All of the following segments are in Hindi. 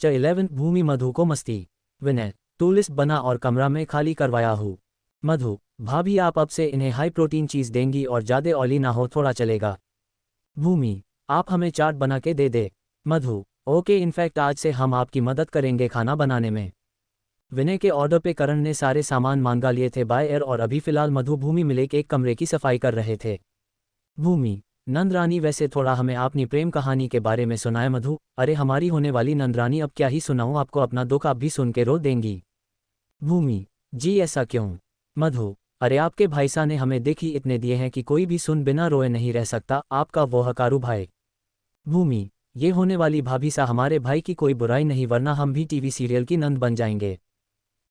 11 भूमि मधु को मस्ती। विनय, टू लिस्ट बना और कमरा में खाली करवाया हूँ। मधु, भाभी आप अब से इन्हें हाई प्रोटीन चीज़ देंगी और ज़्यादा ऑयली ना हो, थोड़ा चलेगा। भूमि, आप हमें चाट बना के दे दे। मधु, ओके, इनफैक्ट आज से हम आपकी मदद करेंगे खाना बनाने में। विनय के ऑर्डर पे करण ने सारे सामान मांगा लिए थे बाय एयर और अभी फिलहाल मधु भूमि मिले के एक कमरे की सफाई कर रहे थे। भूमि, नंदरानी वैसे थोड़ा हमें अपनी प्रेम कहानी के बारे में सुनाए। मधु, अरे हमारी होने वाली नंदरानी अब क्या ही सुनाऊं आपको, अपना दुख आप भी सुन के रो देंगी। भूमि, जी ऐसा क्यों? मधु, अरे आपके भाईसा ने हमें देख ही इतने दिए हैं कि कोई भी सुन बिना रोए नहीं रह सकता, आपका वो हकारू भाई। भूमि, ये होने वाली भाभी सा हमारे भाई की कोई बुराई नहीं, वरना हम भी टीवी सीरियल की नंद बन जाएंगे।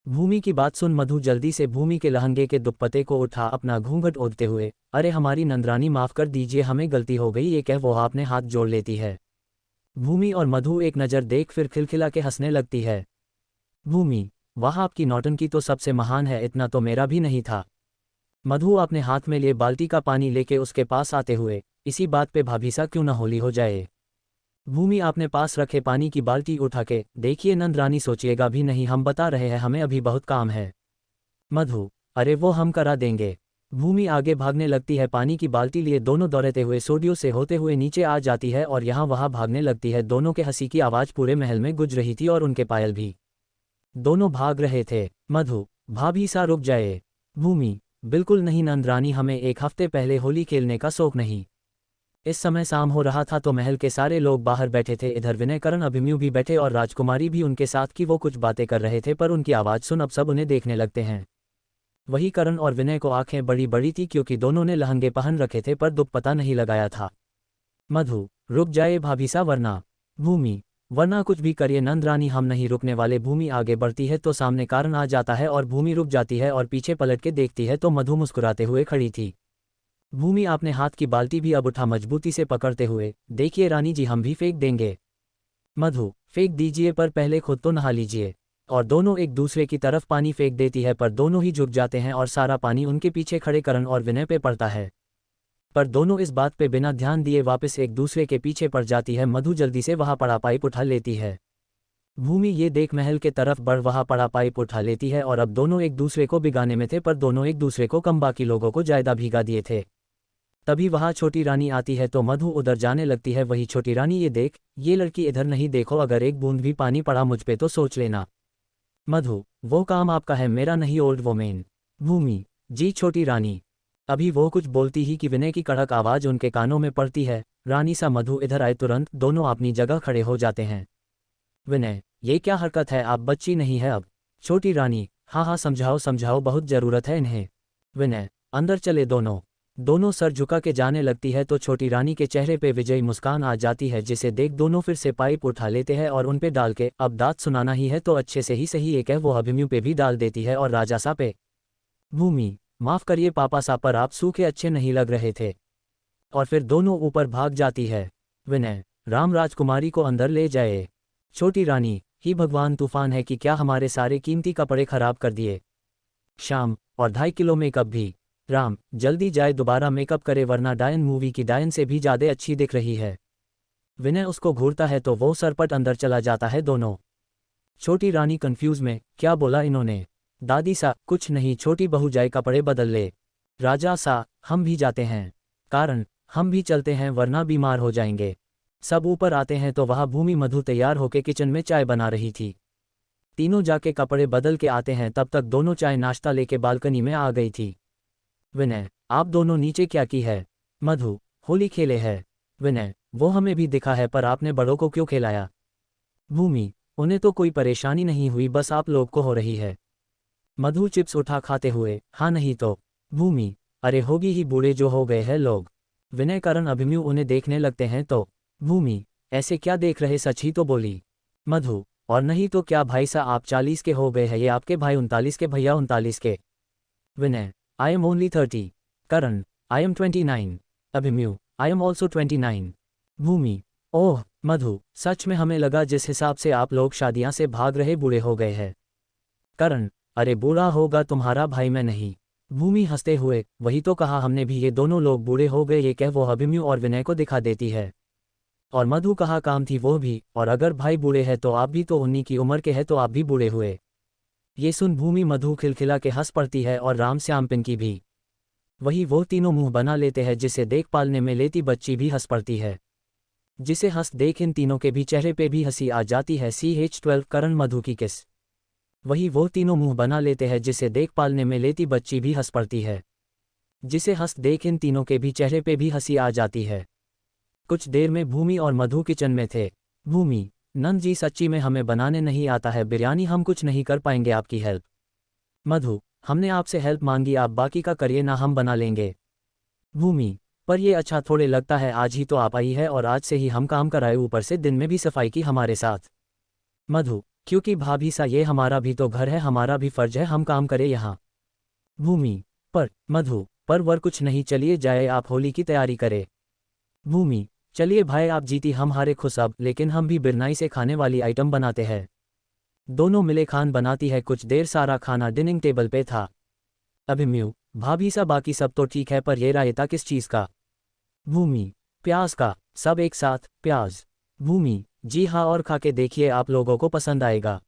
भूमि की बात सुन मधु जल्दी से भूमि के लहंगे के दुपट्टे को उठा अपना घूंघट ओढ़ते हुए, अरे हमारी नंदरानी माफ कर दीजिए, हमें गलती हो गई, ये कह वो आपने हाथ जोड़ लेती है। भूमि और मधु एक नज़र देख फिर खिलखिला के हंसने लगती है। भूमि, वाह आपकी नौटंकी तो सबसे महान है, इतना तो मेरा भी नहीं था। मधु अपने हाथ में लिए बाल्टी का पानी लेके उसके पास आते हुए, इसी बात पे भाभी सा क्यों ना होली हो जाए। भूमि आपने पास रखे पानी की बाल्टी उठा के, देखिए नंदरानी सोचिएगा भी नहीं, हम बता रहे हैं हमें अभी बहुत काम है। मधु, अरे वो हम करा देंगे। भूमि आगे भागने लगती है, पानी की बाल्टी लिए दोनों दौड़ते हुए सोडियो से होते हुए नीचे आ जाती है और यहाँ वहाँ भागने लगती है। दोनों के हंसी की आवाज़ पूरे महल में गूंज रही थी और उनके पायल भी। दोनों भाग रहे थे। मधु, भाभी सा रुक जाए। भूमि, बिल्कुल नहीं नंदरानी, हमें एक हफ्ते पहले होली खेलने का शौक नहीं। इस समय शाम हो रहा था तो महल के सारे लोग बाहर बैठे थे, इधर विनय करण अभिमन्यु भी बैठे और राजकुमारी भी उनके साथ कि वो कुछ बातें कर रहे थे, पर उनकी आवाज़ सुन अब सब उन्हें देखने लगते हैं। वही करण और विनय को आंखें बड़ी बड़ी थी क्योंकि दोनों ने लहंगे पहन रखे थे पर दुपट्टा नहीं लगाया था। मधु, रुक जाए भाभी सा वरना। भूमि, वरना कुछ भी करिए नंदरानी, हम नहीं रुकने वाले। भूमि आगे बढ़ती है तो सामने करण आ जाता है और भूमि रुक जाती है और पीछे पलट के देखती है तो मधु मुस्कुराते हुए खड़ी थी। भूमि आपने हाथ की बाल्टी भी अब उठा मजबूती से पकड़ते हुए, देखिए रानी जी हम भी फेंक देंगे। मधु, फेंक दीजिए पर पहले खुद तो नहा लीजिए। और दोनों एक दूसरे की तरफ पानी फेंक देती है पर दोनों ही झुक जाते हैं और सारा पानी उनके पीछे खड़े करण और विनय पे पड़ता है। पर दोनों इस बात पे बिना ध्यान दिए वापस एक दूसरे के पीछे पड़ जाती है। मधु जल्दी से वहाँ पड़ा पाइप उठा लेती है। भूमि ये देख महल के तरफ बढ़ वहाँ पड़ा पाइप उठा लेती है और अब दोनों एक दूसरे को भिगाने में थे पर दोनों एक दूसरे को कम बाकी लोगों को ज्यादा भीगा दिए थे। तभी वहाँ छोटी रानी आती है तो मधु उधर जाने लगती है। वही छोटी रानी, ये देख, ये लड़की इधर नहीं, देखो अगर एक बूंद भी पानी पड़ा मुझ पे तो सोच लेना। मधु, वो काम आपका है मेरा नहीं, ओल्ड वोमेन। भूमि, जी छोटी रानी। अभी वो कुछ बोलती ही कि विनय की कड़क आवाज़ उनके कानों में पड़ती है, रानी सा मधु इधर आए। तुरंत दोनों अपनी जगह खड़े हो जाते हैं। विनय, ये क्या हरकत है, आप बच्ची नहीं है अब। छोटी रानी, हाँ हाँ समझाओ समझाओ, बहुत ज़रूरत है इन्हें। विनय, अंदर चले दोनों। दोनों सर झुका के जाने लगती है तो छोटी रानी के चेहरे पे विजयी मुस्कान आ जाती है, जिसे देख दोनों फिर से पाइप उठा लेते हैं और उन पे डाल के, अब दांत सुनाना ही है तो अच्छे से ही सही, एक है वो अभिमन्यु पे भी डाल देती है और राजा सा पे। भूमि, माफ करिए पापा सा, पर आप सूखे अच्छे नहीं लग रहे थे। और फिर दोनों ऊपर भाग जाती है। विनय, राम राजकुमारी को अंदर ले जाए। छोटी रानी, ही भगवान, तूफान है कि क्या, हमारे सारे कीमती कपड़े खराब कर दिए। शाम, और 2.5 किलो मेकअप भी। राम, जल्दी जाए दोबारा मेकअप करे वरना डायन मूवी की डायन से भी ज़्यादा अच्छी दिख रही है। विनय उसको घूरता है तो वो सरपट अंदर चला जाता है। दोनों। छोटी रानी कंफ्यूज में, क्या बोला इन्होंने। दादी सा, कुछ नहीं, छोटी बहू जाए कपड़े बदल ले। राजा सा, हम भी जाते हैं। कारण, हम भी चलते हैं वरना बीमार हो जाएंगे। सब ऊपर आते हैं तो वहाँ भूमि मधु तैयार होके किचन में चाय बना रही थी। तीनों जाके कपड़े बदल के आते हैं, तब तक दोनों चाय नाश्ता लेके बालकनी में आ गई थी। विनय, आप दोनों नीचे क्या की है। मधु, होली खेले है। विनय, वो हमें भी दिखा है पर आपने बड़ों को क्यों खिलाया। भूमि, उन्हें तो कोई परेशानी नहीं हुई, बस आप लोग को हो रही है। मधु चिप्स उठा खाते हुए, हाँ नहीं तो। भूमि, अरे होगी ही, बूढ़े जो हो गए हैं लोग। विनय करण अभिमन्यु उन्हें देखने लगते हैं तो। भूमि, ऐसे क्या देख रहे, सच ही तो बोली। मधु, और नहीं तो क्या भाई सा, आप 40 के हो गए हैं, ये आपके भाई 39 के, भैया 39 के। विनय, I am only 30. Karan, I am 29. Abhimanyu, I am also 29. भूमि, ओह मधु, सच में हमें लगा जिस हिसाब से आप लोग शादियां से भाग रहे बूढ़े हो गए हैं। करण, अरे बूढ़ा होगा तुम्हारा भाई, मैं नहीं। भूमि हंसते हुए, वही तो कहा हमने भी, ये दोनों लोग बूढ़े हो गए, ये कह वो अभिमन्यु और विनय को दिखा देती है। और मधु कहा काम थी वो भी, और अगर भाई बूढ़े हैं तो आप भी तो उन्हीं की उम्र के हैं तो आप भी बूढ़े हुए। ये सुन भूमि मधु खिलखिला के हंस पड़ती है और राम श्याम पिंकी भी। वही वो तीनों मुंह बना लेते हैं जिसे देख पालने में लेती बच्ची भी हंस पड़ती है। जिसे हंस देख इन तीनों के भी चेहरे पे भी हंसी आ जाती है। CH12 करण मधु की किस। वही वो तीनों मुंह बना लेते हैं जिसे देख पालने में लेती बच्ची भी हंस पड़ती है। जिसे हंस देख इन तीनों के भी चेहरे पे भी हंसी आ जाती है। कुछ देर में भूमि और मधु किचन में थे। भूमि, नंद जी सच्ची में हमें बनाने नहीं आता है बिरयानी, हम कुछ नहीं कर पाएंगे आपकी हेल्प। मधु, हमने आपसे हेल्प मांगी, आप बाकी का करिए ना, हम बना लेंगे। भूमि, पर ये अच्छा थोड़े लगता है, आज ही तो आप आई है और आज से ही हम काम कराए, ऊपर से दिन में भी सफाई की हमारे साथ। मधु, क्योंकि भाभी सा ये हमारा भी तो घर है, हमारा भी फर्ज है हम काम करें यहाँ। भूमि, पर मधु, पर वर कुछ नहीं, चलिए जाए आप होली की तैयारी करें। भूमि, चलिए भाई आप जीती हम हारे खुश, अब लेकिन हम भी बिरनाई से खाने वाली आइटम बनाते हैं। दोनों मिले खान बनाती है। कुछ देर सारा खाना डिनिंग टेबल पे था। अभिमन्यु, भाभी सा बाकी सब तो ठीक है पर ये रायता किस चीज़ का। भूमि, प्याज का। सब एक साथ, प्याज। भूमि, जी हाँ, और खा के देखिए आप लोगों को पसंद आएगा।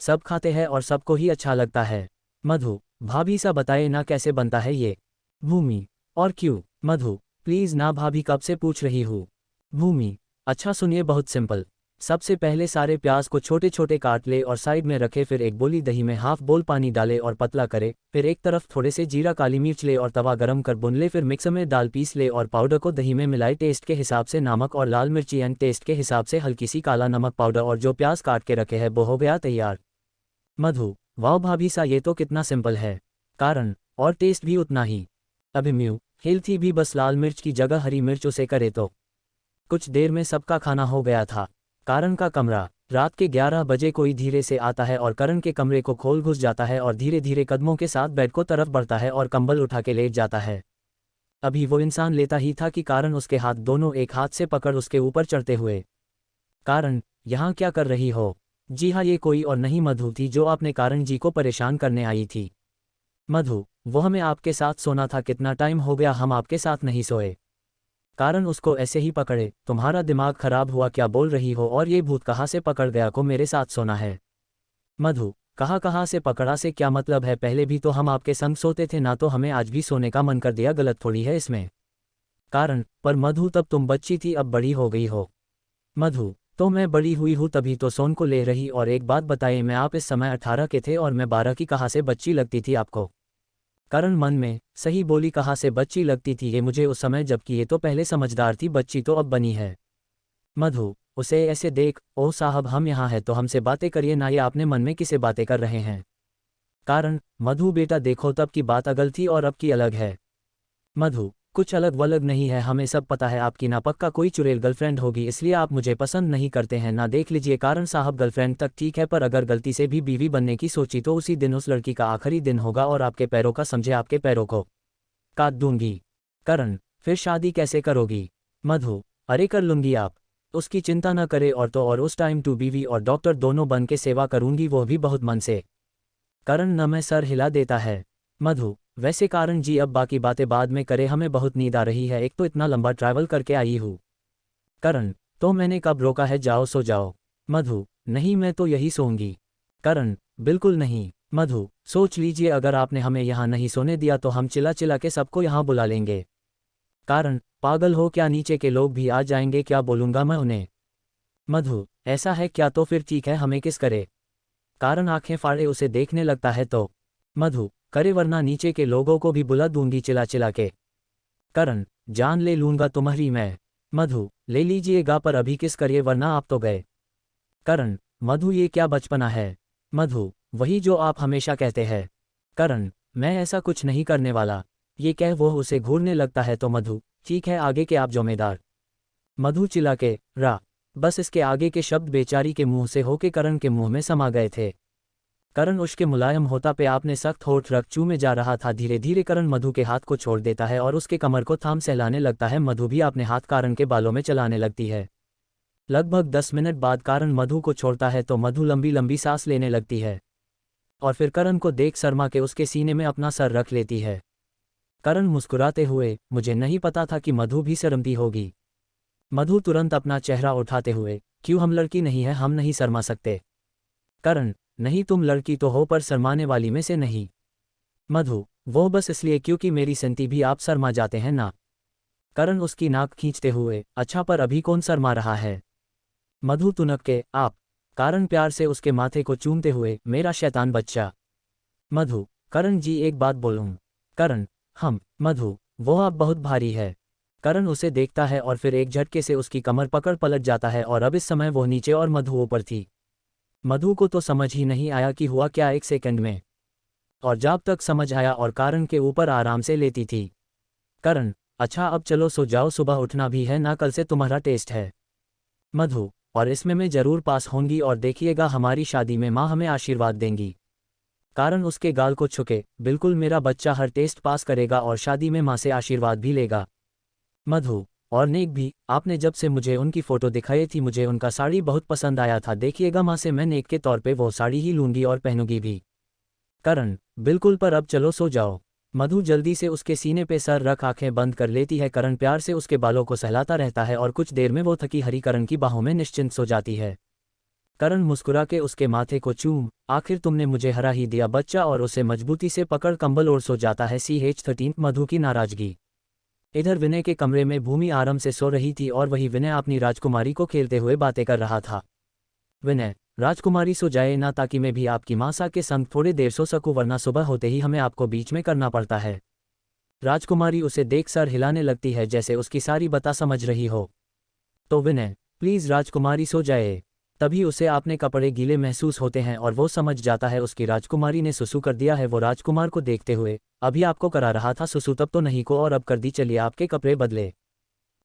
सब खाते हैं और सबको ही अच्छा लगता है। मधु, भाभी सा बताए ना कैसे बनता है ये। भूमि, और क्यों। मधु, प्लीज़ ना भाभी कब से पूछ रही हूँ। भूमि, अच्छा सुनिए बहुत सिंपल। सबसे पहले सारे प्याज को छोटे छोटे काट ले और साइड में रखे, फिर एक बोली दही में हाफ बोल पानी डाले और पतला करे, फिर एक तरफ थोड़े से जीरा काली मिर्च ले और तवा गरम कर भून ले, फिर मिक्सर में दाल पीस ले और पाउडर को दही में मिलाए, टेस्ट के हिसाब से नमक और लाल मिर्ची एंड टेस्ट के हिसाब से हल्की सी काला नमक पाउडर, और जो प्याज काट के रखे है वो हो गया तैयार। मधु, वाह भाभी सा ये तो कितना सिंपल है। कारण, और टेस्ट भी उतना ही। अभिमन्यु, हेल्थी भी, बस लाल मिर्च की जगह हरी मिर्च उसे करे तो। कुछ देर में सबका खाना हो गया था। कारण का कमरा। रात के 11 बजे कोई धीरे से आता है और करण के कमरे को खोल घुस जाता है और धीरे धीरे कदमों के साथ बेड को तरफ बढ़ता है और कंबल उठा के लेट जाता है। अभी वो इंसान लेता ही था कि कारण उसके हाथ दोनों एक हाथ से पकड़ उसके ऊपर चढ़ते हुए। कारण, यहाँ क्या कर रही हो। जी हाँ, ये कोई और नहीं मधु थी जो आपने कारण जी को परेशान करने आई थी। मधु, वो हमें आपके साथ सोना था, कितना टाइम हो गया हम आपके साथ नहीं सोए। कारण उसको ऐसे ही पकड़े, तुम्हारा दिमाग खराब हुआ क्या बोल रही हो, और ये भूत कहाँ से पकड़ गया को मेरे साथ सोना है। मधु, कहाँ से पकड़ा से क्या मतलब है, पहले भी तो हम आपके संग सोते थे ना, तो हमें आज भी सोने का मन कर दिया, गलत थोड़ी है इसमें। कारण, पर मधु तब तुम बच्ची थी अब बड़ी हो गई हो। मधु, तो मैं बड़ी हुई हूँ तभी तो सोन को ले रही, और एक बात बताइए मैं आप इस समय 18 के थे और मैं 12 की, कहाँ से बच्ची लगती थी आपको। करण मन में, सही बोली, कहाँ से बच्ची लगती थी ये मुझे उस समय, जबकि ये तो पहले समझदार थी, बच्ची तो अब बनी है। मधु, उसे ऐसे देख, ओह साहब हम यहाँ हैं तो हमसे बातें करिए ना, ये आपने मन में किसे बातें कर रहे हैं। कारण, मधु बेटा देखो तब की बात अगल थी और अब की अलग है। मधु, कुछ अलग वलग नहीं है, हमें सब पता है आपकी ना पक्का कोई चुड़ैल गर्लफ्रेंड होगी इसलिए आप मुझे पसंद नहीं करते हैं ना, देख लीजिए कारण साहब गर्लफ्रेंड तक ठीक है पर अगर गलती से भी बीवी बनने की सोची तो उसी दिन उस लड़की का आखिरी दिन होगा और आपके पैरों का समझे, आपके पैरों को काट दूंगी। करण, फिर शादी कैसे करोगी। मधु, अरे कर लूंगी आप, उसकी चिंता न करे, और तो और उस टाइम टू बीवी और डॉक्टर दोनों बन के सेवा करूंगी, वो भी बहुत मन से। करण न में सर हिला देता है। मधु, वैसे कारण जी अब बाकी बातें बाद में करे, हमें बहुत नींद आ रही है, एक तो इतना लंबा ट्रैवल करके आई हूँ। करण, तो मैंने कब रोका है, जाओ सो जाओ। मधु, नहीं मैं तो यही सोऊंगी। करण, बिल्कुल नहीं। मधु, सोच लीजिए अगर आपने हमें यहाँ नहीं सोने दिया तो हम चिल्ला चिल्ला के सबको यहाँ बुला लेंगे। कारण, पागल हो क्या, नीचे के लोग भी आ जाएंगे, क्या बोलूँगा मैं उन्हें। मधु, ऐसा है क्या, तो फिर ठीक है हमें किस करे। कारण आंखें फाड़े उसे देखने लगता है तो। मधु, करे वरना नीचे के लोगों को भी बुला दूंगी चिल्ला चिल्ला के। करण, जान ले लूंगा तुम्हारी मैं। मधु, ले लीजिएगा पर अभी किस करिए वरना आप तो गए। करण, मधु ये क्या बचपना है। मधु, वही जो आप हमेशा कहते हैं। करण, मैं ऐसा कुछ नहीं करने वाला। ये कह वो उसे घूरने लगता है तो मधु, ठीक है आगे के आप जिम्मेदार। मधु चिल्ला के, रा। बस इसके आगे के शब्द बेचारी के मुंह से होके करण के मुंह में समा गए थे। करण उसके मुलायम होता पे आपने सख्त होठ रख चूमे जा रहा था, धीरे धीरे करण मधु के हाथ को छोड़ देता है और उसके कमर को थाम सहलाने लगता है, मधु भी अपने हाथ कारण के बालों में चलाने लगती है। लगभग 10 मिनट बाद कारण मधु को छोड़ता है तो मधु लंबी लंबी सांस लेने लगती है और फिर करण को देख शर्मा के उसके सीने में अपना सर रख लेती है। करण मुस्कुराते हुए, मुझे नहीं पता था कि मधु भी शर्मती होगी। मधु तुरंत अपना चेहरा उठाते हुए, क्यों हम लड़की नहीं है, हम नहीं शर्मा सकते। करण, नहीं तुम लड़की तो हो पर शर्माने वाली में से नहीं। मधु, वो बस इसलिए क्योंकि मेरी संती भी आप शर्मा जाते हैं ना। करण उसकी नाक खींचते हुए, अच्छा पर अभी कौन शर्मा रहा है। मधु तुनक के, आप। कारण प्यार से उसके माथे को चूमते हुए, मेरा शैतान बच्चा। मधु, करण जी एक बात बोलूं। करण, हम। मधु, वो आप बहुत भारी है। करण उसे देखता है और फिर एक झटके से उसकी कमर पकड़ पलट जाता है और अब इस समय वो नीचे और मधु ऊपर थी। मधु को तो समझ ही नहीं आया कि हुआ क्या एक सेकंड में। और जब तक समझ आया और कारण के ऊपर आराम से लेती थी। करण, अच्छा अब चलो सो जाओ, सुबह उठना भी है ना, कल से तुम्हारा टेस्ट है। मधु, और इसमें मैं जरूर पास होंगी और देखिएगा हमारी शादी में माँ हमें आशीर्वाद देंगी। कारण उसके गाल को छुके, बिल्कुल मेरा बच्चा हर टेस्ट पास करेगा और शादी में माँ से आशीर्वाद भी लेगा। मधु, और नेक भी, आपने जब से मुझे उनकी फ़ोटो दिखाई थी मुझे उनका साड़ी बहुत पसंद आया था, देखिएगा माँ से मैं नेक के तौर पे वो साड़ी ही लूँगी और पहनूंगी भी। करण, बिल्कुल पर अब चलो सो जाओ। मधु जल्दी से उसके सीने पे सर रख आंखें बंद कर लेती है। करण प्यार से उसके बालों को सहलाता रहता है और कुछ देर में वो थकी हरी करण की बाहों में निश्चिंत सो जाती है। करण मुस्कुरा के उसके माथे को चूम, आखिर तुमने मुझे हरा ही दिया बच्चा, और उसे मजबूती से पकड़ कंबल ओढ़ सो जाता है। CH13 मधु की नाराजगी। इधर विनय के कमरे में भूमि आराम से सो रही थी और वही विनय अपनी राजकुमारी को खेलते हुए बातें कर रहा था। विनय, राजकुमारी सो जाए ना ताकि मैं भी आपकी मासा के संग थोड़े देर सो सकूं, वरना सुबह होते ही हमें आपको बीच में करना पड़ता है। राजकुमारी उसे देख सर हिलाने लगती है जैसे उसकी सारी बता समझ रही हो। तो विनय, प्लीज राजकुमारी सो जाए। तभी उसे अपने कपड़े गीले महसूस होते हैं और वो समझ जाता है उसकी राजकुमारी ने सुसु कर दिया है। वो राजकुमार को देखते हुए, अभी आपको करा रहा था सुसु तब तो नहीं को, और अब कर दी, चलिए आपके कपड़े बदले।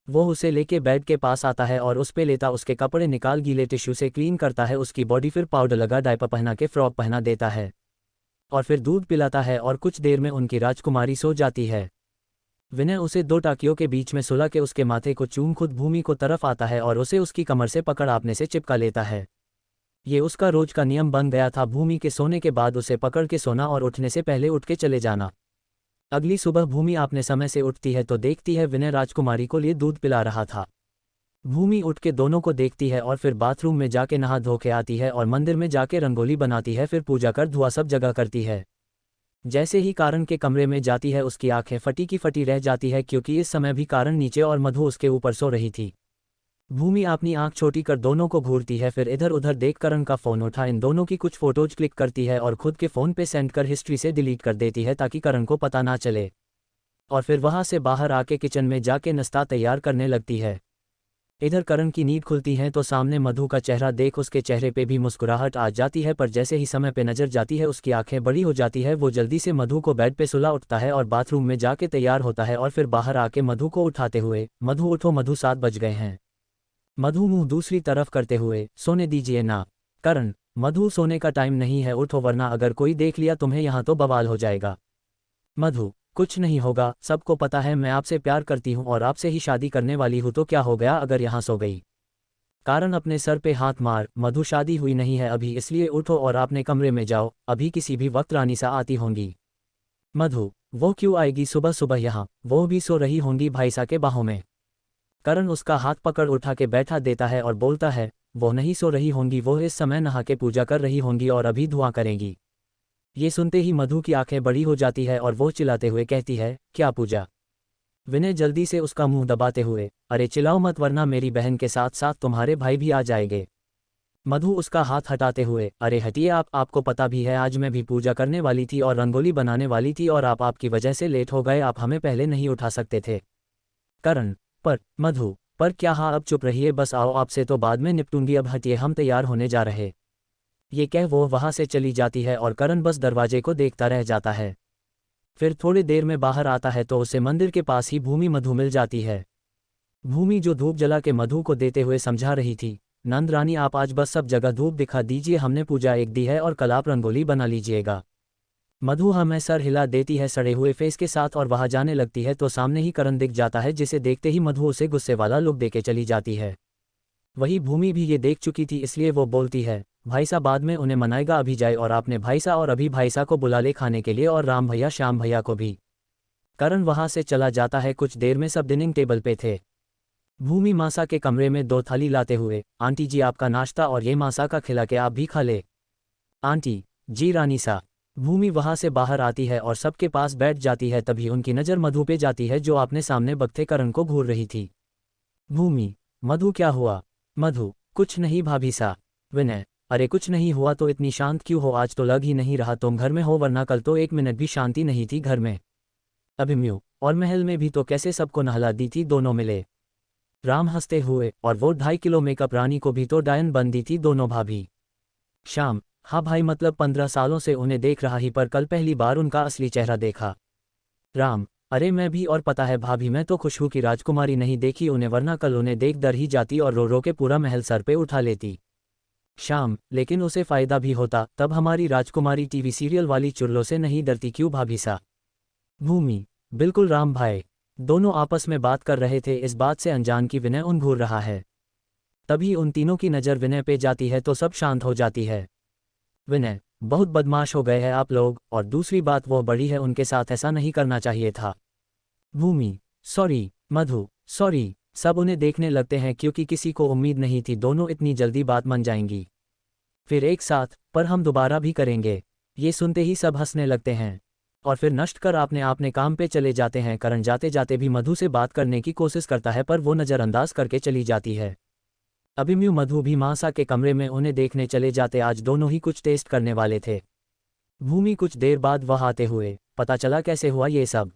वो उसे लेके बेड के पास आता है और उस पे लेता उसके कपड़े निकाल गीले टिश्यू से क्लीन करता है उसकी बॉडी, फिर पाउडर लगा डायपर पहना के फ्रॉक पहना देता है और फिर दूध पिलाता है और कुछ देर में उनकी राजकुमारी सो जाती है। विनय उसे दो टाकियों के बीच में सुला के उसके माथे को चूम खुद भूमि को तरफ आता है और उसे उसकी कमर से पकड़ अपने से चिपका लेता है। ये उसका रोज का नियम बन गया था, भूमि के सोने के बाद उसे पकड़ के सोना और उठने से पहले उठ के चले जाना। अगली सुबह भूमि अपने समय से उठती है तो देखती है विनय राजकुमारी को लिए दूध पिला रहा था। भूमि उठ के दोनों को देखती है और फिर बाथरूम में जाके नहा धो के आती है और मंदिर में जाके रंगोली बनाती है, फिर पूजा कर धुआं सब जगह करती है। जैसे ही कारण के कमरे में जाती है उसकी आंखें फटी की फटी रह जाती है क्योंकि इस समय भी कारण नीचे और मधु उसके ऊपर सो रही थी। भूमि अपनी आंख छोटी कर दोनों को घूरती है, फिर इधर उधर देख करण का फ़ोन उठा इन दोनों की कुछ फोटोज क्लिक करती है और खुद के फ़ोन पे सेंड कर हिस्ट्री से डिलीट कर देती है ताकि करण को पता ना चले। और फिर वहां से बाहर आके किचन में जाके नाश्ता तैयार करने लगती है। इधर करण की नींद खुलती है तो सामने मधु का चेहरा देख उसके चेहरे पे भी मुस्कुराहट आ जाती है, पर जैसे ही समय पे नजर जाती है उसकी आंखें बड़ी हो जाती है। वो जल्दी से मधु को बेड पे सुला उठता है और बाथरूम में जाके तैयार होता है और फिर बाहर आके मधु को उठाते हुए, मधु उठो मधु 7 बज गए हैं। मधु मुंह दूसरी तरफ करते हुए, सोने दीजिए ना। करण, मधु सोने का टाइम नहीं है, उठो वरना अगर कोई देख लिया तुम्हें यहाँ तो बवाल हो जाएगा। मधु, कुछ नहीं होगा, सबको पता है मैं आपसे प्यार करती हूँ और आपसे ही शादी करने वाली हूँ, तो क्या हो गया अगर यहाँ सो गई। कारण अपने सर पे हाथ मार, मधु शादी हुई नहीं है अभी, इसलिए उठो और अपने कमरे में जाओ, अभी किसी भी वक्त रानी सा आती होंगी। मधु, वो क्यों आएगी सुबह सुबह यहाँ, वो भी सो रही होंगी भाईसा के बाहों में। करण उसका हाथ पकड़ उठा के बैठा देता है और बोलता है, वो नहीं सो रही होंगी, वो इस समय नहा के पूजा कर रही होंगी और अभी धुआं करेंगी। ये सुनते ही मधु की आंखें बड़ी हो जाती है और वो चिल्लाते हुए कहती है, क्या पूजा। विनय जल्दी से उसका मुंह दबाते हुए, अरे चिल्लाओ मत वरना मेरी बहन के साथ साथ तुम्हारे भाई भी आ जाएंगे। मधु उसका हाथ हटाते हुए, अरे हटिए आप, आपको पता भी है आज मैं भी पूजा करने वाली थी और रंगोली बनाने वाली थी और आप आपकी वजह से लेट हो गए, आप हमें पहले नहीं उठा सकते थे। करण, पर मधु, पर क्या, हाँ अब चुप रहिए बस, आओ आपसे तो बाद में निपटूंगी, अब हटिए हम तैयार होने जा रहे। ये कह वो वहां से चली जाती है और करण बस दरवाजे को देखता रह जाता है। फिर थोड़ी देर में बाहर आता है तो उसे मंदिर के पास ही भूमि मधु मिल जाती है। भूमि जो धूप जला के मधु को देते हुए समझा रही थी, नंद रानी आप आज बस सब जगह धूप दिखा दीजिए, हमने पूजा एक दी है और कल आप रंगोली बना लीजिएगा। मधु हमें सर हिला देती है सड़े हुए फेस के साथ और वहां जाने लगती है तो सामने ही करण दिख जाता है, जिसे देखते ही मधु उसे गुस्से वाला लुक देके चली जाती है। वही भूमि भी ये देख चुकी थी इसलिए वो बोलती है, भाईसा बाद में उन्हें मनाएगा, अभी जाए और आपने भाईसा और अभी भाईसा को बुला ले खाने के लिए, और राम भैया श्याम भैया को भी। करण वहां से चला जाता है, कुछ देर में सब डिनिंग टेबल पे थे। भूमि मासा के कमरे में 2 थाली लाते हुए, आंटी जी आपका नाश्ता और ये मासा का खिला के आप भी खा ले। आंटी जी रानीसा। भूमि वहां से बाहर आती है और सबके पास बैठ जाती है, तभी उनकी नज़र मधु पे जाती है जो आपने सामने बगथे करण को घूर रही थी। भूमि मधु क्या हुआ? मधु कुछ नहीं भाभी सा। विनय अरे कुछ नहीं हुआ तो इतनी शांत क्यों हो? आज तो लग ही नहीं रहा तुम घर में हो, वरना कल तो 1 मिनट भी शांति नहीं थी घर में। अभिमन्यु और महल में भी तो कैसे सबको नहला दी थी दोनों मिले। राम हंसते हुए और वो 2.5 किलो मेकअप रानी को भी तो डायन बन दी थी दोनों भाभी। श्याम हाँ भाई, मतलब 15 सालों से उन्हें देख रहा ही, पर कल पहली बार उनका असली चेहरा देखा। राम अरे मैं भी, और पता है भाभी मैं तो खुश हूँ कि राजकुमारी नहीं देखी उन्हें, वरना कल उन्हें देख डर ही जाती और रो रो के पूरा महल सर पे उठा लेती। श्याम लेकिन उसे फायदा भी होता, तब हमारी राजकुमारी टीवी सीरियल वाली चुड़लों से नहीं डरती क्यों भाभी सा? भूमि बिल्कुल राम भाई, दोनों आपस में बात कर रहे थे, इस बात से अनजान की विनय उन घूर रहा है। तभी उन तीनों की नज़र विनय पे जाती है तो सब शांत हो जाती है। विनय बहुत बदमाश हो गए हैं आप लोग, और दूसरी बात वो बड़ी है, उनके साथ ऐसा नहीं करना चाहिए था। भूमि सॉरी। मधु सॉरी। सब उन्हें देखने लगते हैं क्योंकि किसी को उम्मीद नहीं थी दोनों इतनी जल्दी बात मान जाएंगी। फिर एक साथ, पर हम दोबारा भी करेंगे। ये सुनते ही सब हंसने लगते हैं और फिर नष्ट कर अपने काम पे चले जाते हैं। करण जाते जाते भी मधु से बात करने की कोशिश करता है पर वो नज़रअंदाज करके चली जाती है। अभिमन्यु मधु भी मासा के कमरे में उन्हें देखने चले जाते, आज दोनों ही कुछ टेस्ट करने वाले थे। भूमि कुछ देर बाद वह आते हुए, पता चला कैसे हुआ ये सब?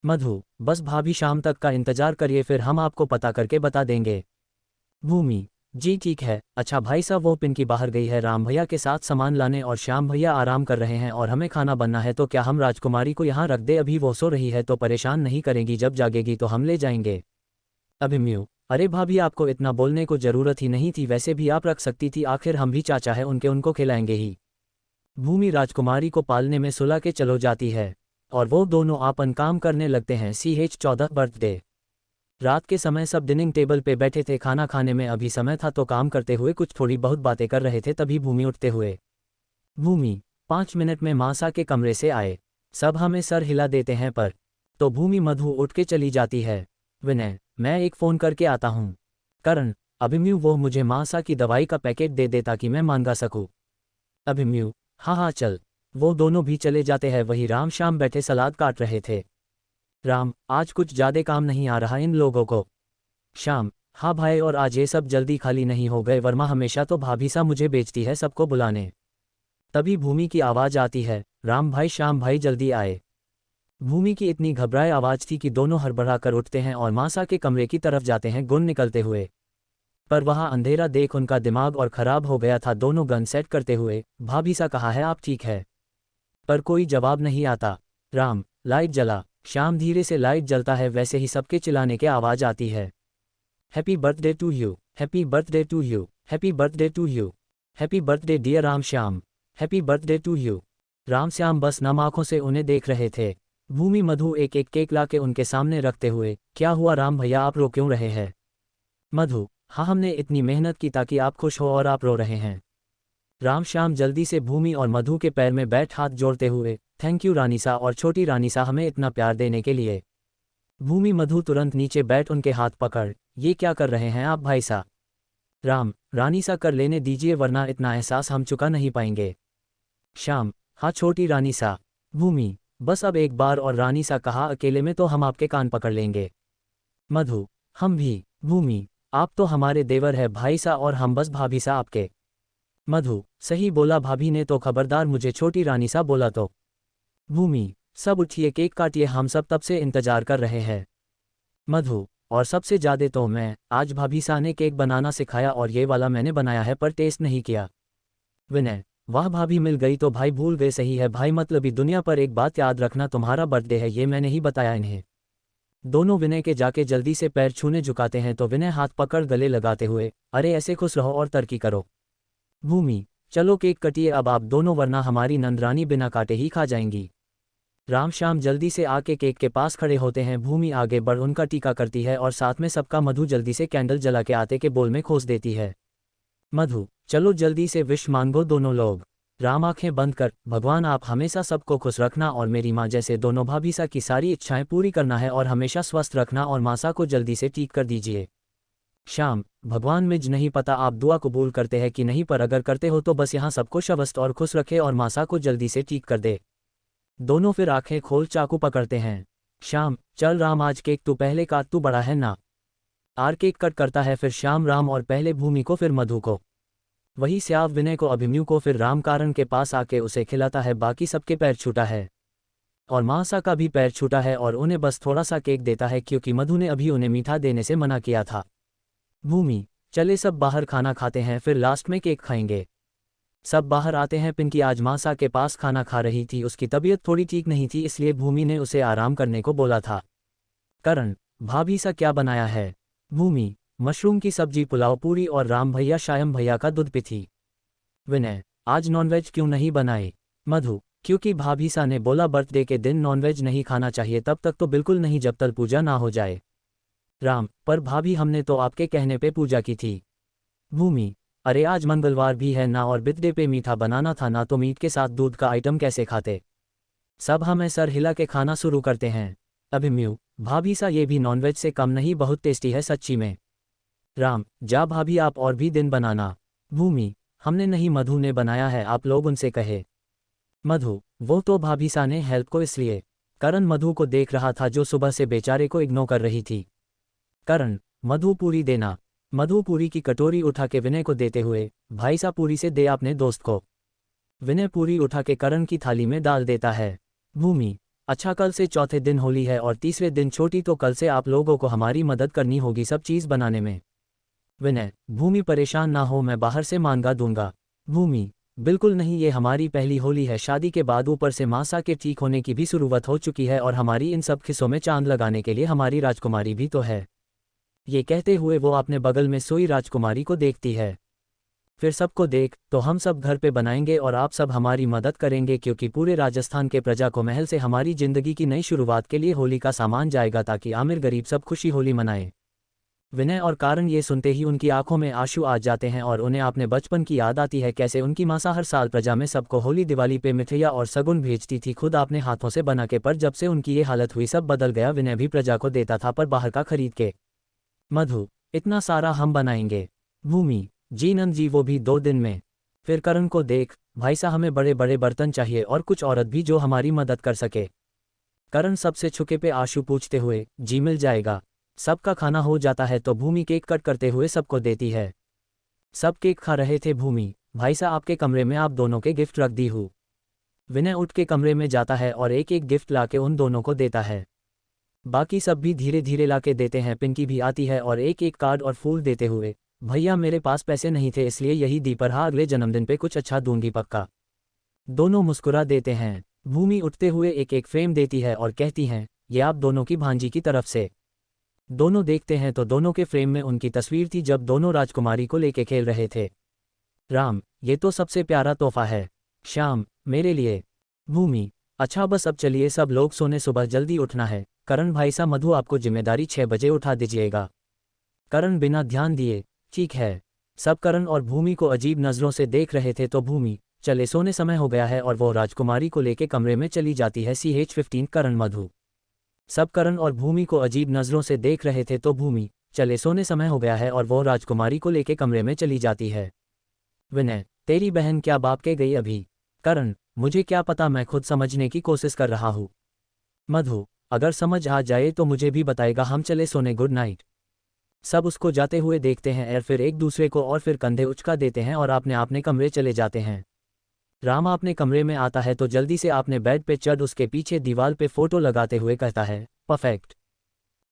मधु बस भाभी शाम तक का इंतजार करिए, फिर हम आपको पता करके बता देंगे। भूमि जी ठीक है। अच्छा भाई साहब, वो पिंकी बाहर गई है राम भैया के साथ सामान लाने और श्याम भैया आराम कर रहे हैं और हमें खाना बनना है, तो क्या हम राजकुमारी को यहाँ रख दे? अभी वो सो रही है तो परेशान नहीं करेगी, जब जागेगी तो हम ले जाएंगे। अभिमन्यु अरे भाभी आपको इतना बोलने को जरूरत ही नहीं थी, वैसे भी आप रख सकती थी, आखिर हम भी चाचा है उनके, उनको खिलाएंगे ही। भूमि राजकुमारी को पालने में सुला के चलो जाती है और वो दोनों आपन काम करने लगते हैं। CH14 birthday. रात के समय सब डिनिंग टेबल पे बैठे थे, खाना खाने में अभी समय था तो काम करते हुए कुछ थोड़ी बहुत बातें कर रहे थे, तभी भूमि उठते हुए। भूमि 5 मिनट में मासा के कमरे से आए। सब हमें सर हिला देते हैं पर तो भूमि मधु उठ के चली जाती है। विनय मैं एक फ़ोन करके आता हूँ। करण अभिमन्यु वो मुझे मासा की दवाई का पैकेट दे दे ताकि मैं मांगा सकूँ। अभिमन्यु हाँ हाँ चल। वो दोनों भी चले जाते हैं। वही राम श्याम बैठे सलाद काट रहे थे। राम आज कुछ ज़्यादा काम नहीं आ रहा इन लोगों को। श्याम हाँ भाई, और आज ये सब जल्दी खाली नहीं हो गए, वर्मा हमेशा तो भाभी सा मुझे बेचती है सबको बुलाने। तभी भूमि की आवाज़ आती है, राम भाई श्याम भाई जल्दी आए। भूमि की इतनी घबराए आवाज़ थी कि दोनों हड़बड़ा कर उठते हैं और मासा के कमरे की तरफ जाते हैं गुण निकलते हुए। पर वहाँ अंधेरा देख उनका दिमाग और ख़राब हो गया था। दोनों गन सेट करते हुए, भाभी सा कहा है आप ठीक है? पर कोई जवाब नहीं आता। राम लाइट जला। श्याम धीरे से लाइट जलता है, वैसे ही सबके चिल्लाने की आवाज़ आती है। Happy birthday to you, happy birthday to you, happy birthday to you, happy birthday dear Ram Shyam, happy birthday to you. Ram Shyam बस नम आंखों से उन्हें देख रहे थे। भूमि मधु एक एक केक ला के उनके सामने रखते हुए, क्या हुआ राम भैया आप रो क्यों रहे हैं? मधु हाँ हमने इतनी मेहनत की ताकि आप खुश हो और आप रो रहे हैं। राम श्याम जल्दी से भूमि और मधु के पैर में बैठ हाथ जोड़ते हुए, थैंक यू रानीसा और छोटी रानीसा हमें इतना प्यार देने के लिए। भूमि मधु तुरंत नीचे बैठ उनके हाथ पकड़, ये क्या कर रहे हैं आप भाई सा? राम रानीसा कर लेने दीजिए वरना इतना एहसास हम चुका नहीं पाएंगे। श्याम हाँ छोटी रानीसा। भूमि बस अब एक बार और रानीसा कहा, अकेले में तो हम आपके कान पकड़ लेंगे। मधु हम भी। भूमि आप तो हमारे देवर है भाई सा और हम बस भाभी सा आपके। मधु सही बोला भाभी ने तो, खबरदार मुझे छोटी रानी सा बोला तो। भूमि सब उठिए केक काटिए, हम सब तब से इंतजार कर रहे हैं। मधु और सबसे ज़्यादा तो मैं, आज भाभी सा ने केक बनाना सिखाया और ये वाला मैंने बनाया है पर टेस्ट नहीं किया। विनय वाह भाभी मिल गई तो भाई भूल गए, सही है भाई मतलबी दुनिया, पर एक बात याद रखना तुम्हारा बर्थडे है ये मैंने ही बताया इन्हें। दोनों विनय के जाके जल्दी से पैर छूने झुकाते हैं तो विनय हाथ पकड़ गले लगाते हुए, अरे ऐसे खुश रहो और तरक्की करो। भूमि चलो केक कटिए अब आप दोनों, वरना हमारी नंदरानी बिना काटे ही खा जाएंगी। राम श्याम जल्दी से आके केक के पास खड़े होते हैं। भूमि आगे बढ़ उनका टीका करती है और साथ में सबका। मधु जल्दी से कैंडल जला के आते के बोल में खोस देती है। मधु चलो जल्दी से विश मांगो दोनों लोग। राम आंखें बंद कर, भगवान आप हमेशा सबको खुश रखना और मेरी माँ जैसे दोनों भाभी सा की सारी इच्छाएं पूरी करना है और हमेशा स्वस्थ रखना और मासा को जल्दी से ठीक कर दीजिए। श्याम, भगवान मुझ नहीं पता आप दुआ कबूल करते हैं कि नहीं, पर अगर करते हो तो बस यहाँ सबको स्वस्थ और खुश रखे और मासा को जल्दी से ठीक कर दे। दोनों फिर आंखें खोल चाकू पकड़ते हैं। श्याम, चल राम, आज केक तू पहले काट, तू बड़ा है ना। आर केक कट करता है, फिर श्याम राम और पहले भूमि को फिर मधु को, वही श्याव विनय को, अभिमन्यु को, फिर रामकारण के पास आके उसे खिलाता है। बाकी सबके पैर छूटा है और मासा का भी पैर छूटा है और उन्हें बस थोड़ा सा केक देता है क्योंकि मधु ने अभी उन्हें मीठा देने से मना किया था। भूमि, चले सब बाहर खाना खाते हैं, फिर लास्ट में केक खाएंगे। सब बाहर आते हैं। पिंकी आज मासा के पास खाना खा रही थी, उसकी तबीयत थोड़ी ठीक नहीं थी, इसलिए भूमि ने उसे आराम करने को बोला था। करण, भाभी सा क्या बनाया है? भूमि, मशरूम की सब्जी, पुलाव, पूरी और राम भैया श्याम भैया का दूध पिथी। विनय, आज नॉनवेज क्यों नहीं बनाए? मधु, क्योंकि भाभी सा ने बोला बर्थडे के दिन नॉनवेज नहीं खाना चाहिए, तब तक तो बिल्कुल नहीं जब तक पूजा ना हो जाए। राम, पर भाभी हमने तो आपके कहने पे पूजा की थी। भूमि, अरे आज मंगलवार भी है ना और बर्थडे पे मीठा बनाना था ना, तो मीट के साथ दूध का आइटम कैसे खाते? सब हमें सर हिला के खाना शुरू करते हैं। अभिमन्यु, भाभी सा ये भी नॉनवेज से कम नहीं, बहुत टेस्टी है सच्ची में। राम, जा भाभी आप और भी दिन बनाना। भूमि, हमने नहीं, मधु ने बनाया है, आप लोग उनसे कहे। मधु, वो तो भाभी सा ने हेल्प को इसलिए। करण मधु को देख रहा था जो सुबह से बेचारे को इग्नोर कर रही थी। करण, मधु पूरी देना। मधु पूरी की कटोरी उठा के विनय को देते हुए, भाई सा पूरी से दे अपने दोस्त को। विनय पूरी उठा के करण की थाली में डाल देता है। भूमि, अच्छा कल से चौथे दिन होली है और तीसरे दिन छोटी, तो कल से आप लोगों को हमारी मदद करनी होगी सब चीज़ बनाने में। विनय, भूमि परेशान ना हो, मैं बाहर से मांगा दूंगा। भूमि, बिल्कुल नहीं, ये हमारी पहली होली है शादी के बाद, ऊपर से मासा के ठीक होने की भी शुरुआत हो चुकी है और हमारी इन सब खिस्सों में चांद लगाने के लिए हमारी राजकुमारी भी तो है। ये कहते हुए वो अपने बगल में सोई राजकुमारी को देखती है। फिर सबको देख, तो हम सब घर पे बनाएंगे और आप सब हमारी मदद करेंगे क्योंकि पूरे राजस्थान के प्रजा को महल से हमारी जिंदगी की नई शुरुआत के लिए होली का सामान जाएगा ताकि आमिर गरीब सब खुशी होली मनाए। विनय और कारण ये सुनते ही उनकी आंखों में आंसू आ जाते हैं और उन्हें अपने बचपन की याद आती है, कैसे उनकी मासा हर साल प्रजा में सबको होली दिवाली पे मिठाइयाँ और सगुन भेजती थी खुद अपने हाथों से बना के, पर जब से उनकी ये हालत हुई सब बदल गया। विनय भी प्रजा को देता था पर बाहर का खरीद के। मधु, इतना सारा हम बनाएंगे। भूमि, जी नंद जी, वो भी 2 दिन में। फिर करण को देख, भाई सा हमें बड़े बड़े बर्तन चाहिए और कुछ औरत भी जो हमारी मदद कर सके। करण सबसे छुके पे आंसू पूछते हुए, जी मिल जाएगा। सबका खाना हो जाता है तो भूमि केक कट करते हुए सबको देती है। सब केक खा रहे थे। भूमि, भाई सा आपके कमरे में आप दोनों के गिफ्ट रख दी हूँ। विनय उठ के कमरे में जाता है और एक एक गिफ्ट लाके उन दोनों को देता है। बाकी सब भी धीरे धीरे लाके देते हैं। पिंकी भी आती है और एक एक कार्ड और फूल देते हुए, भैया मेरे पास पैसे नहीं थे इसलिए यही दी, पर हाँ अगले जन्मदिन पे कुछ अच्छा दूंगी पक्का। दोनों मुस्कुरा देते हैं। भूमि उठते हुए एक एक फ्रेम देती है और कहती हैं, ये आप दोनों की भांजी की तरफ से। दोनों देखते हैं तो दोनों के फ्रेम में उनकी तस्वीर थी जब दोनों राजकुमारी को लेके खेल रहे थे। राम, ये तो सबसे प्यारा तोहफा है। श्याम, मेरे लिए। भूमि, अच्छा बस अब चलिए सब लोग सोने, सुबह जल्दी उठना है। करण भाई सा, मधु आपको जिम्मेदारी 6 बजे उठा दीजिएगा। करण बिना ध्यान दिए, ठीक है। सब करण और भूमि को अजीब नज़रों से देख रहे थे तो भूमि, चले सोने समय हो गया है, और वो राजकुमारी को लेके कमरे में चली जाती है। CH-15 करण मधु। सब करण और भूमि को अजीब नज़रों से देख रहे थे तो भूमि, चले सोने समय हो गया है, और वो राजकुमारी को लेके कमरे में चली जाती है। विनय, तेरी बहन क्या बाप के गई अभी? करण, मुझे क्या पता, मैं खुद समझने की कोशिश कर रहा हूँ। मधु, अगर समझ आ जाए तो मुझे भी बताएगा, हम चले सोने, गुड नाइट। सब उसको जाते हुए देखते हैं और फिर एक दूसरे को और फिर कंधे उचका देते हैं और अपने कमरे चले जाते हैं। राम अपने कमरे में आता है तो जल्दी से अपने बेड पे चढ़ उसके पीछे दीवार पे फोटो लगाते हुए कहता है, परफेक्ट।